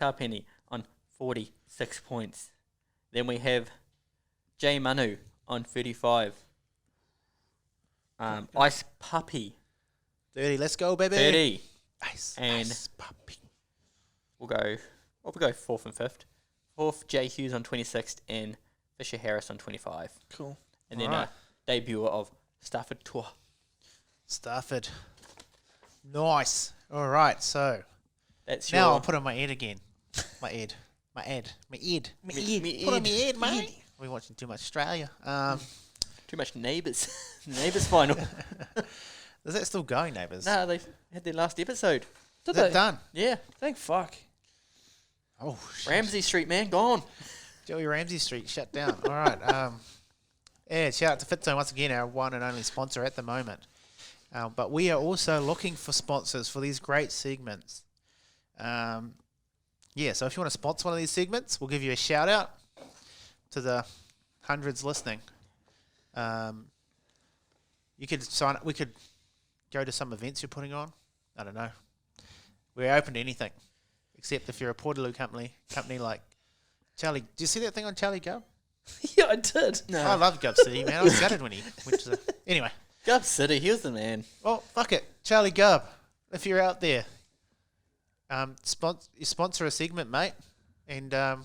Tapeni on 46 points. Then we have J Manu on 35. Ice Puppy 30. Let's go, baby. 30. Ice, And- ice puppy. We'll go fourth and fifth. Fourth, Jay Hughes on 26th and Fisher Harris on 25. Cool. And then Alright. debut of Stafford Tour. Stafford. Nice. All right, so That's now I'll your put on my ed again. My ed. My ed. My ed. me Put on my ed, mate. We're watching too much Australia. too much neighbours. Neighbours final. Is that still going, neighbours? No, they had their last episode. Did Is that they? done? Yeah, Thank fuck. Oh, shit. Ramsey Street, man, gone. Joey Ramsey Street shut down. All right. Yeah, shout out to FitZone once again, our one and only sponsor at the moment. But we are also looking for sponsors for these great segments. Yeah, so if you want to sponsor one of these segments, we'll give you a shout out to the hundreds listening. You could sign up. We could go to some events you're putting on. I don't know. We're open to anything, except if you're a Portaloo company like Charlie. Did you see that thing on Charlie Gub? Yeah, I did. I love Gub City, man. I was gutted when he went to the... Anyway. Gub City, he was the man. Well, fuck it. Charlie Gub, if you're out there, you sponsor a segment, mate. And I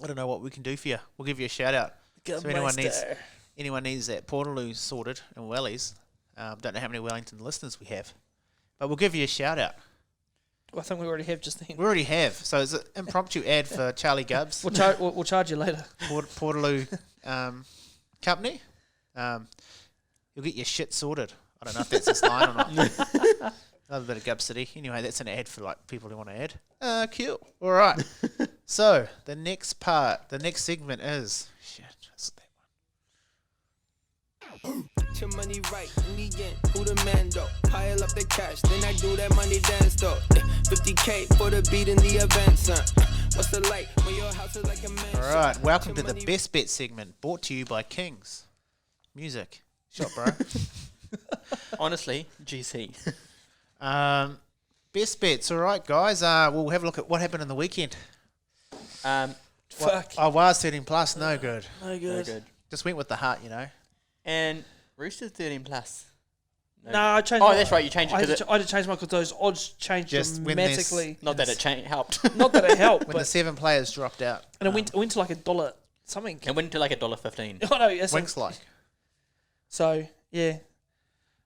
don't know what we can do for you. We'll give you a shout out. So anyone needs that Portaloo sorted and wellies. Don't know how many Wellington listeners we have. But we'll give you a shout out. Well, I think we already have just then. We already have. So it's an impromptu ad for Charlie Gubs. We'll charge you later. Portaloo company. You'll get your shit sorted. I don't know if that's his line or not. Another bit of Gub City. Anyway, that's an ad for like people who want to add. Cool. All right. So the next segment is shit. That's that one. Your money right in the end, who the man though? Pile up the cash, then I do that money dance though. 50K for the beat in the event, son. What's the light when your house is like a man? All right. Welcome to the Best Bet segment, brought to you by Kings Music. Shot, bro. Honestly, GC. Best bets. All right, guys. We'll have a look at what happened in the weekend. Fuck. I was 13 plus. No good. No Very good. good. Just went with the heart, you know. And Roosters 13 plus. No, I changed. Oh, my- that's right, you changed it I had 'cause to, I had to change my because those odds changed Just when there's- dramatically. Not that it helped. Not that it helped, When the but 7 players dropped out. and it went to like $1 something. It went to like $1.15. I know. That's Winks like. So yeah,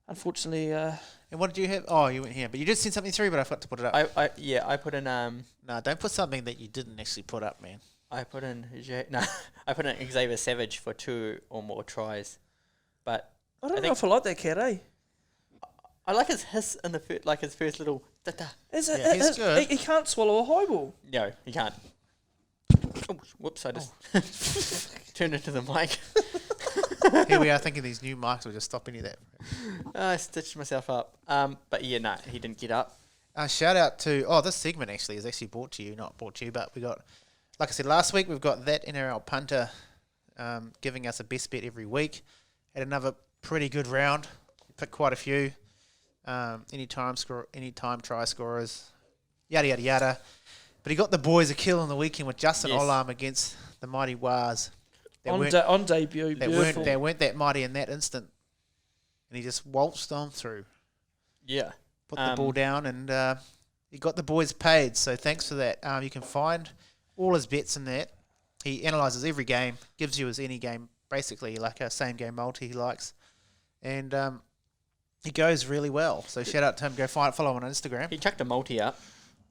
unfortunately, And what did you have? Oh, you went here. But you did send something through, but I forgot to put it up. I put in No, don't put something that you didn't actually put up, man. I put in Xavier Savage for 2 or more tries, but I don't I know think- if I like that cat. I like his hiss in the his first little da-da. Yeah, he's good. He can't swallow a highball. No, he can't. Oh, whoops! I just turned into the mic. Here we are thinking these new mics will just stop any of that. I stitched myself up. But yeah, no, he didn't get up. Shout out to... this segment actually is actually brought to you. Not brought to you, but we got... Like I said last week, we've got that NRL punter giving us a best bet every week. Had another pretty good round. Picked quite a few. Anytime try scorers. Yada, yada, yada. But he got the boys a kill on the weekend with Justin Yes. Olam against the mighty Wars. On debut, beautiful. They weren't that mighty in that instant. And he just waltzed on through. Yeah. Put the ball down and he got the boys paid. So thanks for that. You can find all his bets in that. He analyses every game, gives you his any game basically like a same game multi he likes, and he goes really well. So shout out to him. Go follow him on Instagram. He chucked a multi out.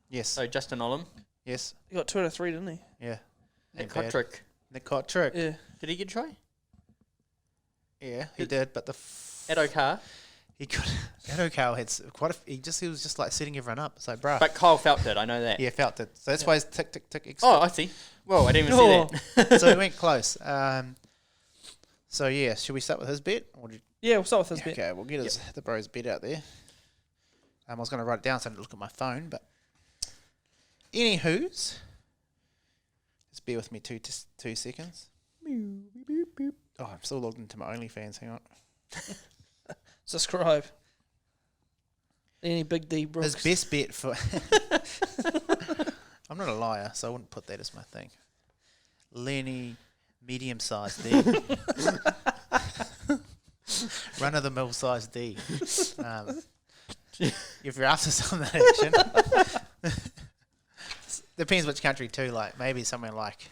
Yes. So Justin Olam. Yes. He got 2 out of 3, didn't he? Yeah. Nick Ain't bad. Kotrick. Nick Kotrick. Yeah. Did he get a try? Yeah, he did. But Ed O'Carr. he could. Edo Carl had quite a. He was just like setting everyone up. It's like, bruh. But Kyle felt it, I know that. Yeah, felt it. So that's why he's tick tick tick. Extra. Oh, I see. Whoa, I didn't even see that. So he went close. So yeah, should we start with his bet? Or Yeah, we'll start with his bet. okay, we'll get the bro's bet out there. I was going to write it down so I didn't look at my phone, but anywho's, just bear with me 2 seconds. Oh, I'm still logged into my OnlyFans. Hang on. Subscribe. Any Big D Brooks. His best bet for. I'm not a liar, so I wouldn't put that as my thing. Lenny, medium-sized D. Run-of-the-mill size D. If you're after some of that action, depends which country too. Like maybe somewhere like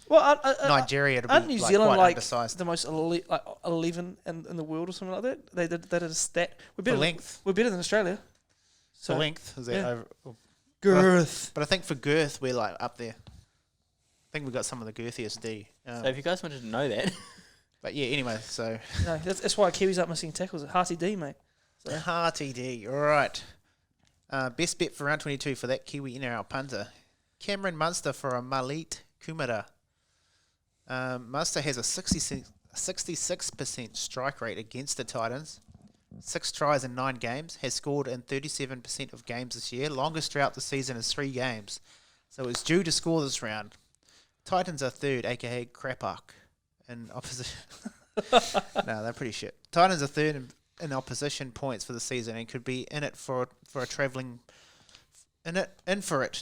Well, Nigeria to aren't be New like Zealand quite like undersized the most 11 in the world or something like that? They did a stat. We're better. length. We're better than Australia. For length, is that yeah. over? Girth. But I think for girth, we're like up there. I think we've got some of the girthiest D. So if you guys wanted to know that. But yeah, anyway, so No, that's why Kiwis aren't missing tackles. Hearty D, mate. So. Hearty D. All right. Best bet for round 22 for that Kiwi NRL punter. Cameron Munster for a Malit Kumara. Munster has a 66% strike rate against the Titans. 6 tries in 9 games. Has scored in 37% of games this year. Longest drought this season is 3 games. So it's due to score this round. Titans are third, aka Crapock, in opposition. No, they're pretty shit. Titans are third in opposition points for the season and could be in it for a travelling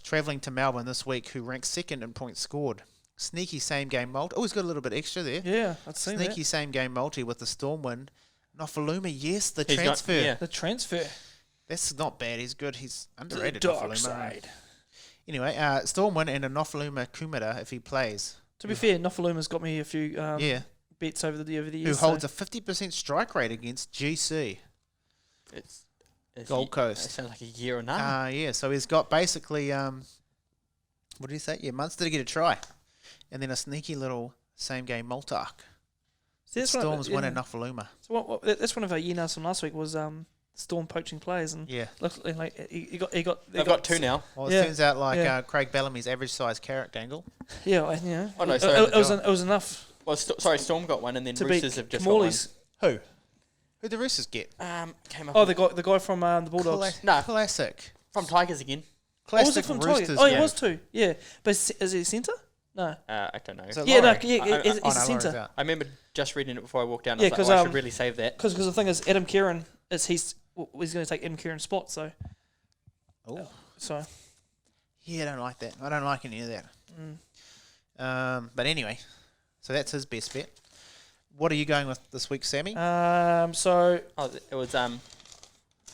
travelling to Melbourne this week, who ranks second in points scored. Sneaky same game multi. Oh, he's got a little bit extra there. Yeah, I've seen Sneaky that. same game multi with the Storm win. Nofaluma, yes, the He's transfer. got- yeah. The transfer. That's not bad. He's good. He's underrated. The dark Nofaluma. side. Anyway, Storm win and a Nofaluma Kumara if he plays. To be fair, Nofaluma's got me a few Yeah. bets over the years. Who holds a 50% strike rate against GC. It's Gold It Coast. sounds like a year or none. Yeah, so he's got basically, what did he say? Yeah, Munster to get a try. And then a sneaky little same game multi-arc. See, that's Storm's winning Nofaluma. So that's one of our year nows from last week was Storm poaching players, and Yeah. look, like he got I've got 2 now. Well, it Yeah. turns out like Yeah. Craig Bellamy's average size carrot angle. Yeah, Oh, no, it, sorry, it was enough Well, sorry, Storm got one, and then to Roosters beat have just Morley's. Who? Who'd the Roosters get? got one. Came up Oh, the guy from the Bulldogs. No. Classic. from Tigers again. Oh, was Classic it from Roosters. Tigers? Oh, game. it was too. Yeah, but is he centre? No. I don't know. Is it Yeah, no, Laurie? he's Oh, a no, Laurie's centre. out. I remember just reading it before I walked down. Yeah, I was like, 'cause, I should really save that. Because the thing is, Adam Kieran he's going to take Adam Kieran's spot. So Oh. yeah, I don't like that. I don't like any of that. But anyway, so that's his best bet. What are you going with this week, Sammy? So Oh, it was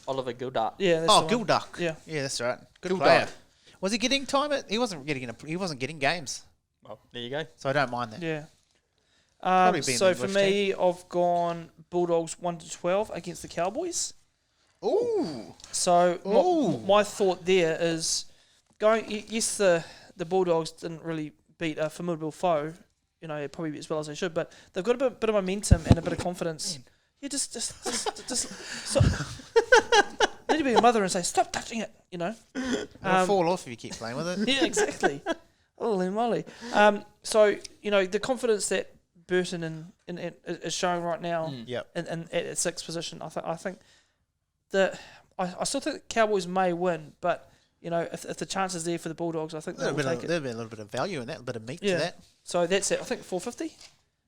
Oliver Gildart. yeah. That's the one. Gilduck. Yeah. Yeah, that's right. Good Gilduck. player. Was he getting time? He wasn't getting games, Well, there you go. so I don't mind that. Yeah. Probably been So the for Bush me, I've gone Bulldogs 1-12 against the Cowboys. Ooh. So Ooh. my thought there is going. Yes, the Bulldogs didn't really beat a formidable foe, probably as well as they should, but they've got a bit of momentum and a bit of confidence. Yeah, just stop. Need to be a mother and say, stop touching it. It'll fall off if you keep playing with it. Yeah, exactly. Holy moly. So the confidence that Burton is showing right now, Yep. and at sixth position, I think that I still think the Cowboys may win, but if the chance is there for the Bulldogs, I think they'll take it. There'll be a little bit of value in that, a bit of meat Yeah. to that. So that's it. I think 450.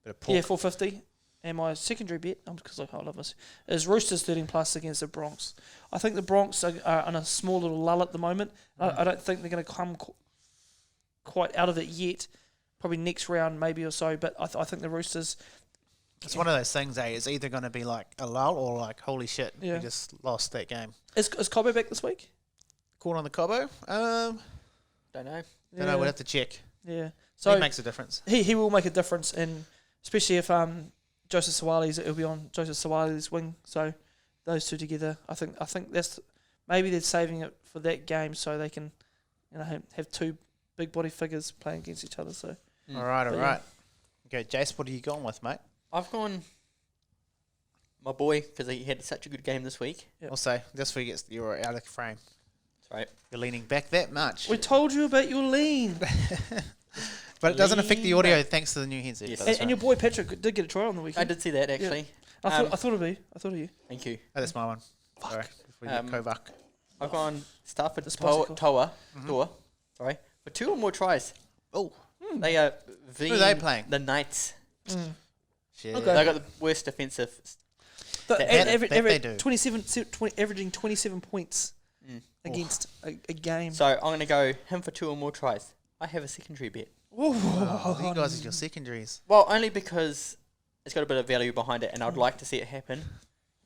Bit of pork. Yeah, 450. And my secondary bet, because I love this, is Roosters 13 plus against the Bronx. I think the Bronx are on a small little lull at the moment. I don't think they're going to come quite out of it yet. Probably next round maybe or so. But I think the Roosters. It's one of those things, It's either going to be like a lull or like, holy shit, Yeah. we just lost that game. Is Cobbo back this week? Caught on the Cobbo? Don't know. Don't know, we'll have to check. Yeah. So So he makes a difference. he will make a difference, and especially if Joseph Sawali's, it'll be on Joseph Sawali's wing. So those two together, I think that's maybe they're saving it for that game so they can, have two big body figures playing against each other. So All right. But yeah. Okay, Jace, what are you going with, mate? I've gone my boy because he had such a good game this week. Yep. Also, this week you're out of frame. That's right. You're leaning back that much. we told you about your lean, But it doesn't affect the lean audio back. thanks to the new headset. Yes. but that's and your right. boy Patrick did get a try on the I weekend. did see that actually. I thought it'd be. I thought of you. Thank you. Oh, that's my one. Sorry. Before you get Kovac. I've gone Stafford The spicy Toa. Sorry. For 2 or more tries. Oh, They are Who are they playing? The Knights. shit. Okay. They got the worst defensive. But That they do. 20, averaging 27 points against a game. So I'm going to go him for 2 or more tries. I have a secondary bet. Oh, you guys are your secondaries. Well, only because it's got a bit of value behind it, and I'd like to see it happen.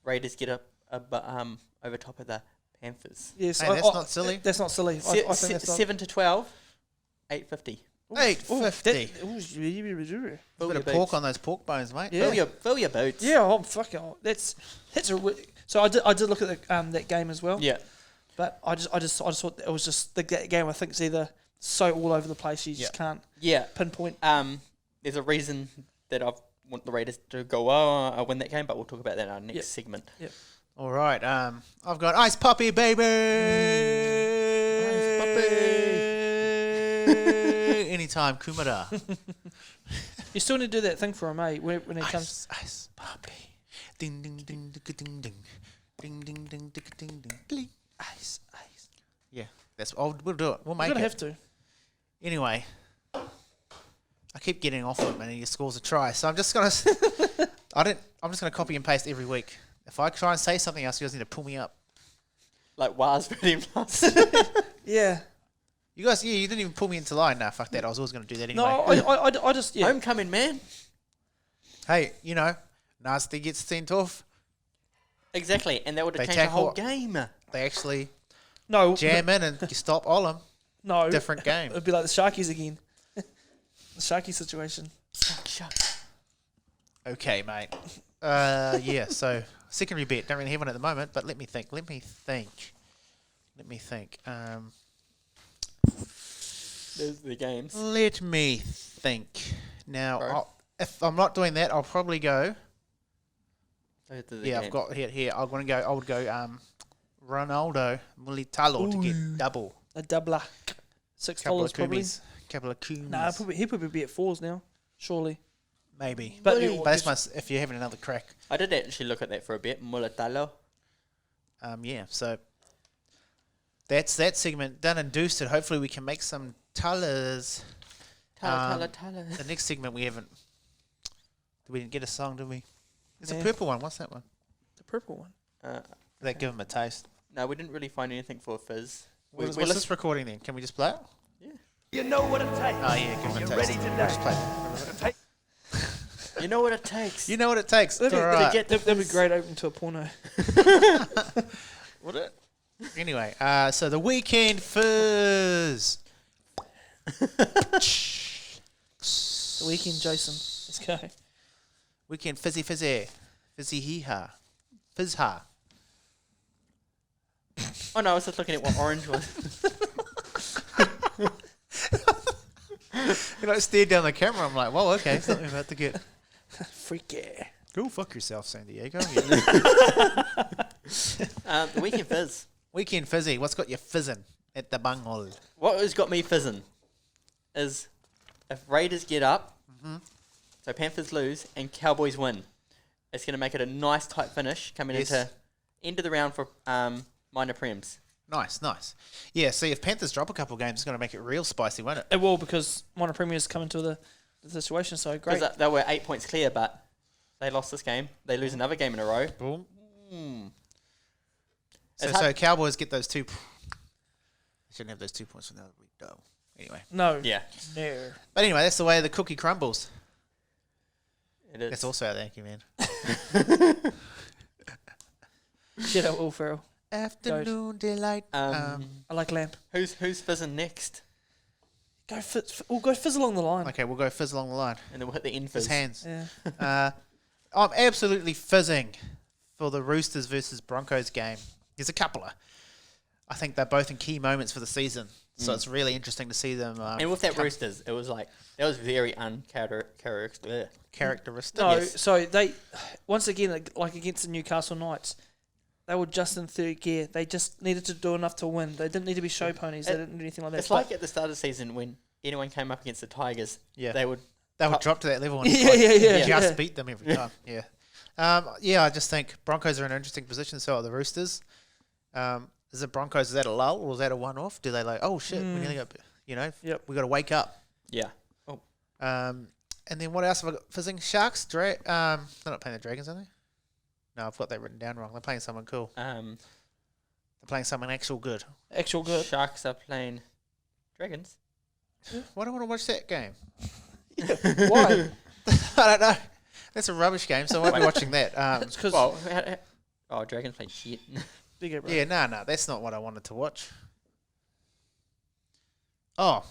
Raiders get up over top of the Panthers. Yes, Hey, that's not silly. That's not silly. I think that's not. 7 to 12, 850. 850. That- Fill Bit your of pork boots. on those pork bones, mate. Yeah. Fill your boots. Yeah, oh, fucking. That's a. So I did look at that game as well. Yeah. But I just thought it was just the game. I think is either so all over the place you just can't Yeah. pinpoint. There's a reason that I want the Raiders to go win that game, but we'll talk about that in our next Yep. segment. Yep. All right. I've got Ice Puppy, baby. Ice Puppy. Anytime, Kumara. You still need to do that thing for him, mate. When it comes. Ice Puppy. Ding, ding, ding, ding, ding, ding. Ding, ding, ding, ding, ding, ding. Glee. Ice. Yeah, we'll do it. We'll You're make gonna it. have to. Anyway, I keep getting off him and he scores a try. So I'm just gonna, I'm just gonna copy and paste every week. If I try and say something else, you guys need to pull me up. Like Waz pretty much. Yeah. You guys, you didn't even pull me into line. Nah, fuck that. I was always gonna do that anyway. No, I just Homecoming, man. Hey, Nasty gets sent off. Exactly, and that would have They changed the tackle- whole game. They actually no jam in and you stop Olam. no Different game. It'd be like the Sharkies again. The Sharky situation. Shut. Okay, mate. Yeah. So secondary bet. Don't really have one at the moment, but let me think. There's the games. Let me think. Now, Bro. if I'm not doing that, I'll probably go. Those are the Yeah, I've games. got here. I would go. Ronaldo Mulitalo to get double. A doubler. Couple $6 of probably. Kumis. Couple of Kumis. Nah, he probably be at 4s now. Surely. Maybe. But But that's if you're having another crack. I did actually look at that for a bit. Mulatalo. Yeah. So that's that segment done and dusted. Hopefully we can make some tallers. Tala. The next segment we didn't get a song, did we? There's Yeah. a purple one. What's that one? The purple one. Did that give him a taste? No, we didn't really find anything for Fizz. What's we this recording then? Can we just play it? You know what it takes. Oh yeah, give him a You're taste. ready We'll just today play it. to take You know what it takes. You know what it takes. It's That'd all be, right. that'd be great open to a porno. Would it? Anyway, so the weekend fizz. The weekend, Jason. Let's go. Weekend fizzy hee ha, fizz ha. Oh no, I was just looking at what orange was. You stared down the camera. I'm like, whoa, okay, something about to get. Freaky. Go fuck yourself, San Diego. The weekend Fizz. Weekend fizzy. What's got you fizzing at the bunghole? What has got me fizzing is if Raiders get up, so Panthers lose and Cowboys win, it's going to make it a nice tight finish coming Yes. into end of the round for minor prems. Nice. Yeah, see, if Panthers drop a couple games, it's going to make it real spicy, won't it? It will because minor premiers come into the situation. So great. Because they were 8 points clear, but they lost this game. They lose another game in a row. Boom. It's So hard- Cowboys get those 2. They shouldn't have those 2 points from the other week, though. Anyway. No. Yeah, No. But anyway, that's the way the cookie crumbles. it is. That's also out there, man. Shit out Will Ferrell. Afternoon delight. Um, I like lamp. Who's fizzing next? Go we'll go fizz along the line. Okay, we'll go fizz along the line. And then we'll hit the end His fizz. hands. Yeah. I'm absolutely fizzing for the Roosters versus Broncos game. There's a couple of. I think they're both in key moments for the season. So it's really interesting to see them. And with that Roosters, it was like, that was very characteristic. No, Yes. so they, once again, like against the Newcastle Knights, they were just in third gear. They just needed to do enough to win. They didn't need to be show ponies. They didn't do anything like that. It's like at the start of the season when anyone came up against the Tigers, Yeah. they would drop to that level and Yeah. just beat them every time. Yeah. I just think Broncos are in an interesting position. So are the Roosters. Is the Broncos, is that a lull or is that a one-off? Do they like, oh shit, we nearly got, Yep. we got to wake up. Yeah. Oh. And then what else have I got? Fizzing Sharks. They're not playing the Dragons, are they? No, I've got that written down wrong. They're playing someone cool. They're playing someone actual good. Actual good. Sharks are playing Dragons. Why do I want to watch that game? Why? I don't know. That's a rubbish game, so I won't be watching that. It's because Dragons play shit. bigger, bro. Yeah, no, that's not what I wanted to watch. Oh,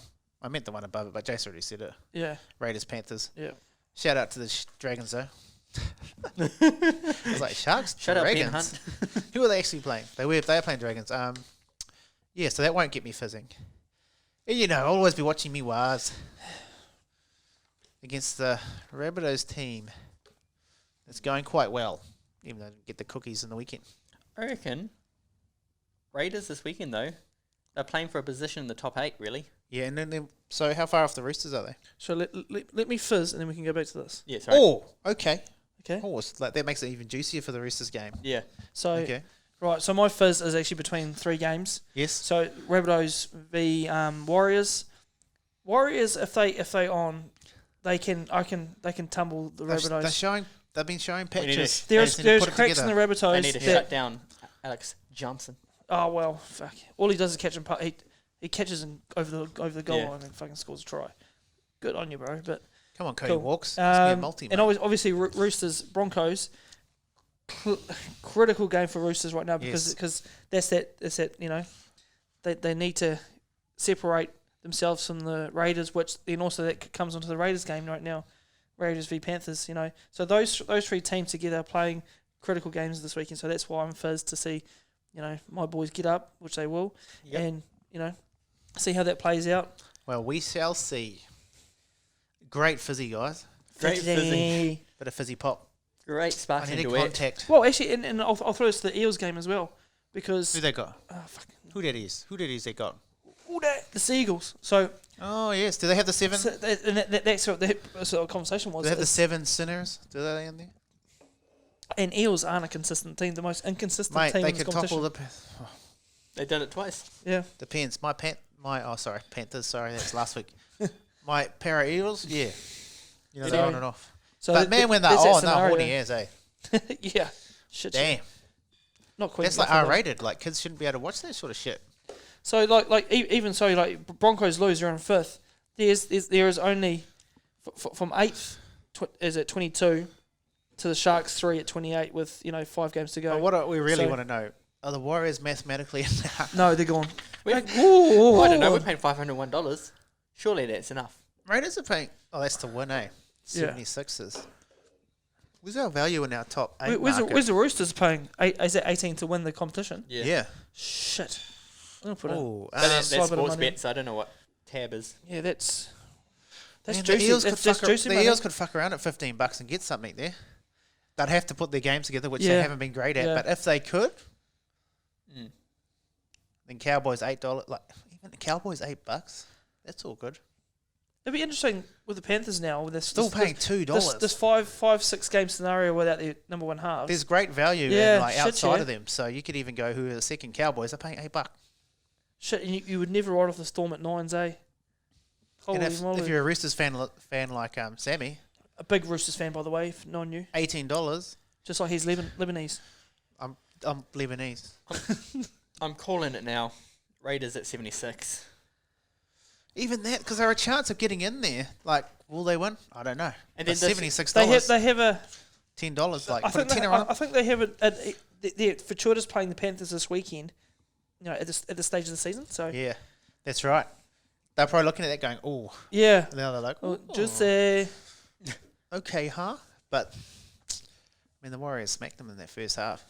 I meant the one above it, but Jase already said it. Yeah. Raiders, Panthers. Yeah. Shout out to the Dragons, though. I was like, Sharks? Shut up, Ben Dragons? Hunt. Who are they actually playing? They are playing Dragons. Yeah, so that won't get me fizzing. And, I'll always be watching me Wars against the Rabbitohs team. It's going quite well, even though I didn't get the cookies in the weekend. I reckon Raiders this weekend, though, they're playing for a position in the top 8, really. Yeah, and then so how far off the Roosters are they? So let me fizz, and then we can go back to this. Yeah, sorry. Oh, okay. Okay. Oh, it's like that makes it even juicier for the Roosters game. Yeah. So Okay. right. So my fizz is actually between 3 games. Yes. So Rabbitohs v Warriors. Warriors, if they on, they can tumble the Rabbitohs. They've been showing We need patches. to- There's They just need to put it cracks in the together. Rabbitohs. They need to shut down Alex Johnson. Oh well, fuck. All he does is catch and putt. He catches and over the goal Yeah. line and fucking scores a try. Good on you, bro. But Come on, Cody cool. Walks. It's be a multi, and obviously Roosters Broncos. Critical game for Roosters right now because that's that they need to separate themselves from the Raiders, which then also that comes onto the Raiders game right now. Raiders v Panthers, So those 3 teams together are playing critical games this weekend. So that's why I'm fizzed to see, my boys get up, which they will, and see how that plays out. Well, we shall see. Great fizzy, guys. Great fizzy. Bit of fizzy pop. Great I sparkling need a duet. contact. Well, actually, and I'll throw this to the Eels game as well because Who they got? Who Who that is they got? the Seagulls. So, Oh, yes. Do they have the 7? so that's what the sort of conversation was. Do they have the 7 sinners? Do they in there? And Eels aren't a consistent team. The most inconsistent Mate, team they in this could competition. topple the... They did it twice. Yeah. Depends. Panthers. Sorry, that's last week. My para Eels, yeah. They're So- on and off. So But man, when they're there's that on, they're scenario. horny as, eh? Yeah. Shit. Damn. Not quite. That's like R-rated. Like, kids shouldn't be able to watch that sort of shit. So even so, Broncos lose, they're in 5th. There is only from 8th is at 22 to the Sharks 3 at 28 with 5 games to go. But what we really So- want to know, are the Warriors mathematically in there? No, they're gone. I don't know. We're paying $501. Surely that's enough. Raiders are paying... Oh, that's to win, eh? Yeah. 76ers. Where's our value in our top 8 Where's the Roosters paying? Is it 18 to win the competition? Yeah. Shit. I'm gonna put it. Oh, But that's slight bit of sports money. bet, so I don't know what tab is. Yeah, that's man, juicy. The Eels, That's the money. Eels could fuck around at $15 and get something there. They'd have to put their games together, which they Yeah. haven't been great at. Yeah. But if they could, Mm. then Cowboys $8. Like even the Cowboys $8. That's all good. It'd be interesting with the Panthers now. With this Still paying $2. This 5-6 game scenario without their number 1 half. There's great value Yeah, in like shit, outside yeah. of them. So you could even go who are the second Cowboys are paying $8. Shit, and you would never ride off the Storm at 9s, eh? Holy And moly. if you're a Roosters fan like Sammy, a big Roosters fan, by the way, if non you. $18. Just like he's Lebanese. I'm Lebanese. I'm calling it now. Raiders at 76. Even that, because they're a chance of getting in there. Like, will they win? I don't know. And But then $76. They have a. $10. Like, I put a think tenner on it. I think they have they're Fortuita's playing the Panthers this weekend. At the stage of the season. So Yeah, that's right. They're probably looking at that going, oh. Yeah. And now they're like, Oh, oh. just Okay, huh? But, I mean, the Warriors smacked them in that first half.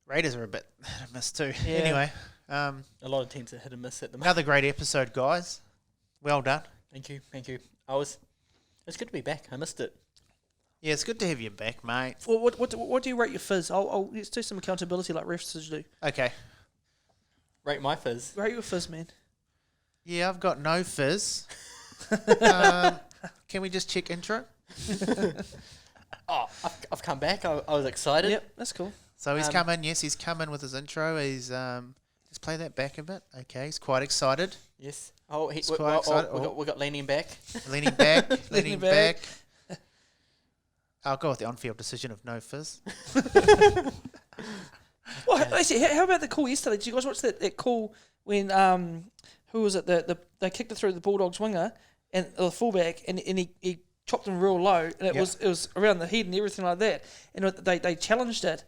Raiders are a bit hit and miss too. Yeah. Anyway, A lot of teams are hit and miss at the moment. another great episode, guys. Well done. Thank you. It's good to be back. I missed it. Yeah, it's good to have you back, mate. Well, what do you rate your fizz? Let's do some accountability like refs do. Okay. Rate my fizz. Rate your fizz, man. Yeah, I've got no fizz. Can we just check intro? Oh, I've come back. I was excited. Yep, that's cool. So he's come in. Yes, he's come in with his intro. He's just play that back a bit. Okay, he's quite excited. Yes. Oh, we quite excited. got leaning back. Leaning back, leaning Leaning back. back. I'll go with the on-field decision of no fizz. Well, actually, how about the call yesterday? Did you guys watch that call when who was it? They kicked it through the Bulldogs winger and the fullback, and he chopped him real low, and it was around the head and everything like that. And they challenged it.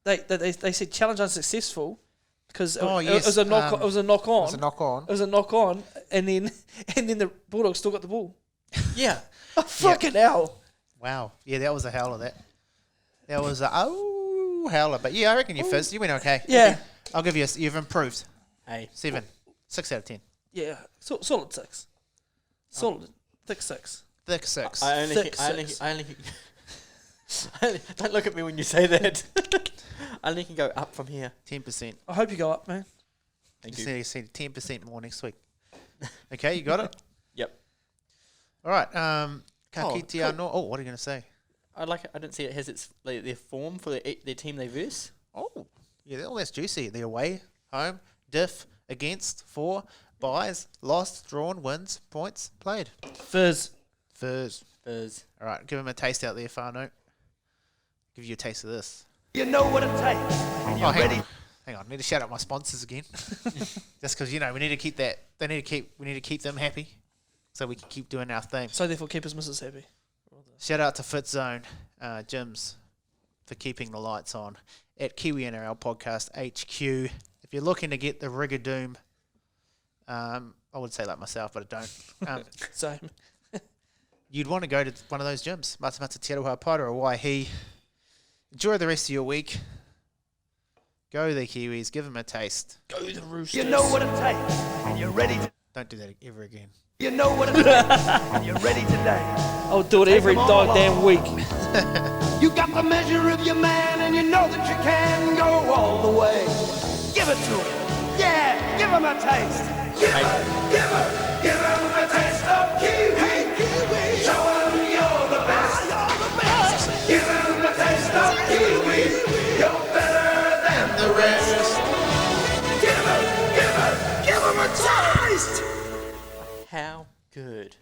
they said challenge unsuccessful because it was a knock. It was a knock on. It was a knock on. It was a knock on, and then the Bulldogs still got the ball. Yeah. Fucking hell! Wow. Yeah, that was a howler. That was a howler. But yeah, I reckon you fizzed. You went okay. Yeah. I'll give you you've improved. Hey. 7. 6 out of 10. Yeah, solid 6. Solid, thick 6. Thick 6. I only don't look at me when you say that. I only can go up from here. 10%. I hope you go up, man. Thank You you. said 10% more next week. Okay, you got it? Yep. All right. Kakiti cool. Oh, what are you going to say? I didn't see it has its their form for their team they verse. Oh, yeah, that's juicy. The away, home, diff, against, for, buys, lost, drawn, wins, points, played. Fizz. Furs. Fizz. All right, give him a taste out there, Fano. Give you a taste of this. You know what it takes. And you're ready. Hang on. I need to shout out my sponsors again. Just because, we need to keep that. We need to keep them happy so we can keep doing our thing. So therefore, keep us missus happy. Shout out to Fit Zone Gyms for keeping the lights on at Kiwi NRL Podcast HQ. If you're looking to get the Rigadoom, I would say like myself, but I don't. Same. You'd want to go to one of those gyms. Matamata Te Aroha Pada or Waihi. Enjoy the rest of your week. Go the Kiwis. Give them a taste. Go the Roosters. You know what it takes. And you're ready to. Don't do that ever again. You know what it takes. And you're ready today. I'll do it every damn week. You got the measure of your man, and you know that you can go all the way. Give it to him. Yeah, give him a taste. Give him a taste of Kiwi. Show him you're the best. Give him a taste of Kiwi. You're better than the rest. Give him a taste. How good.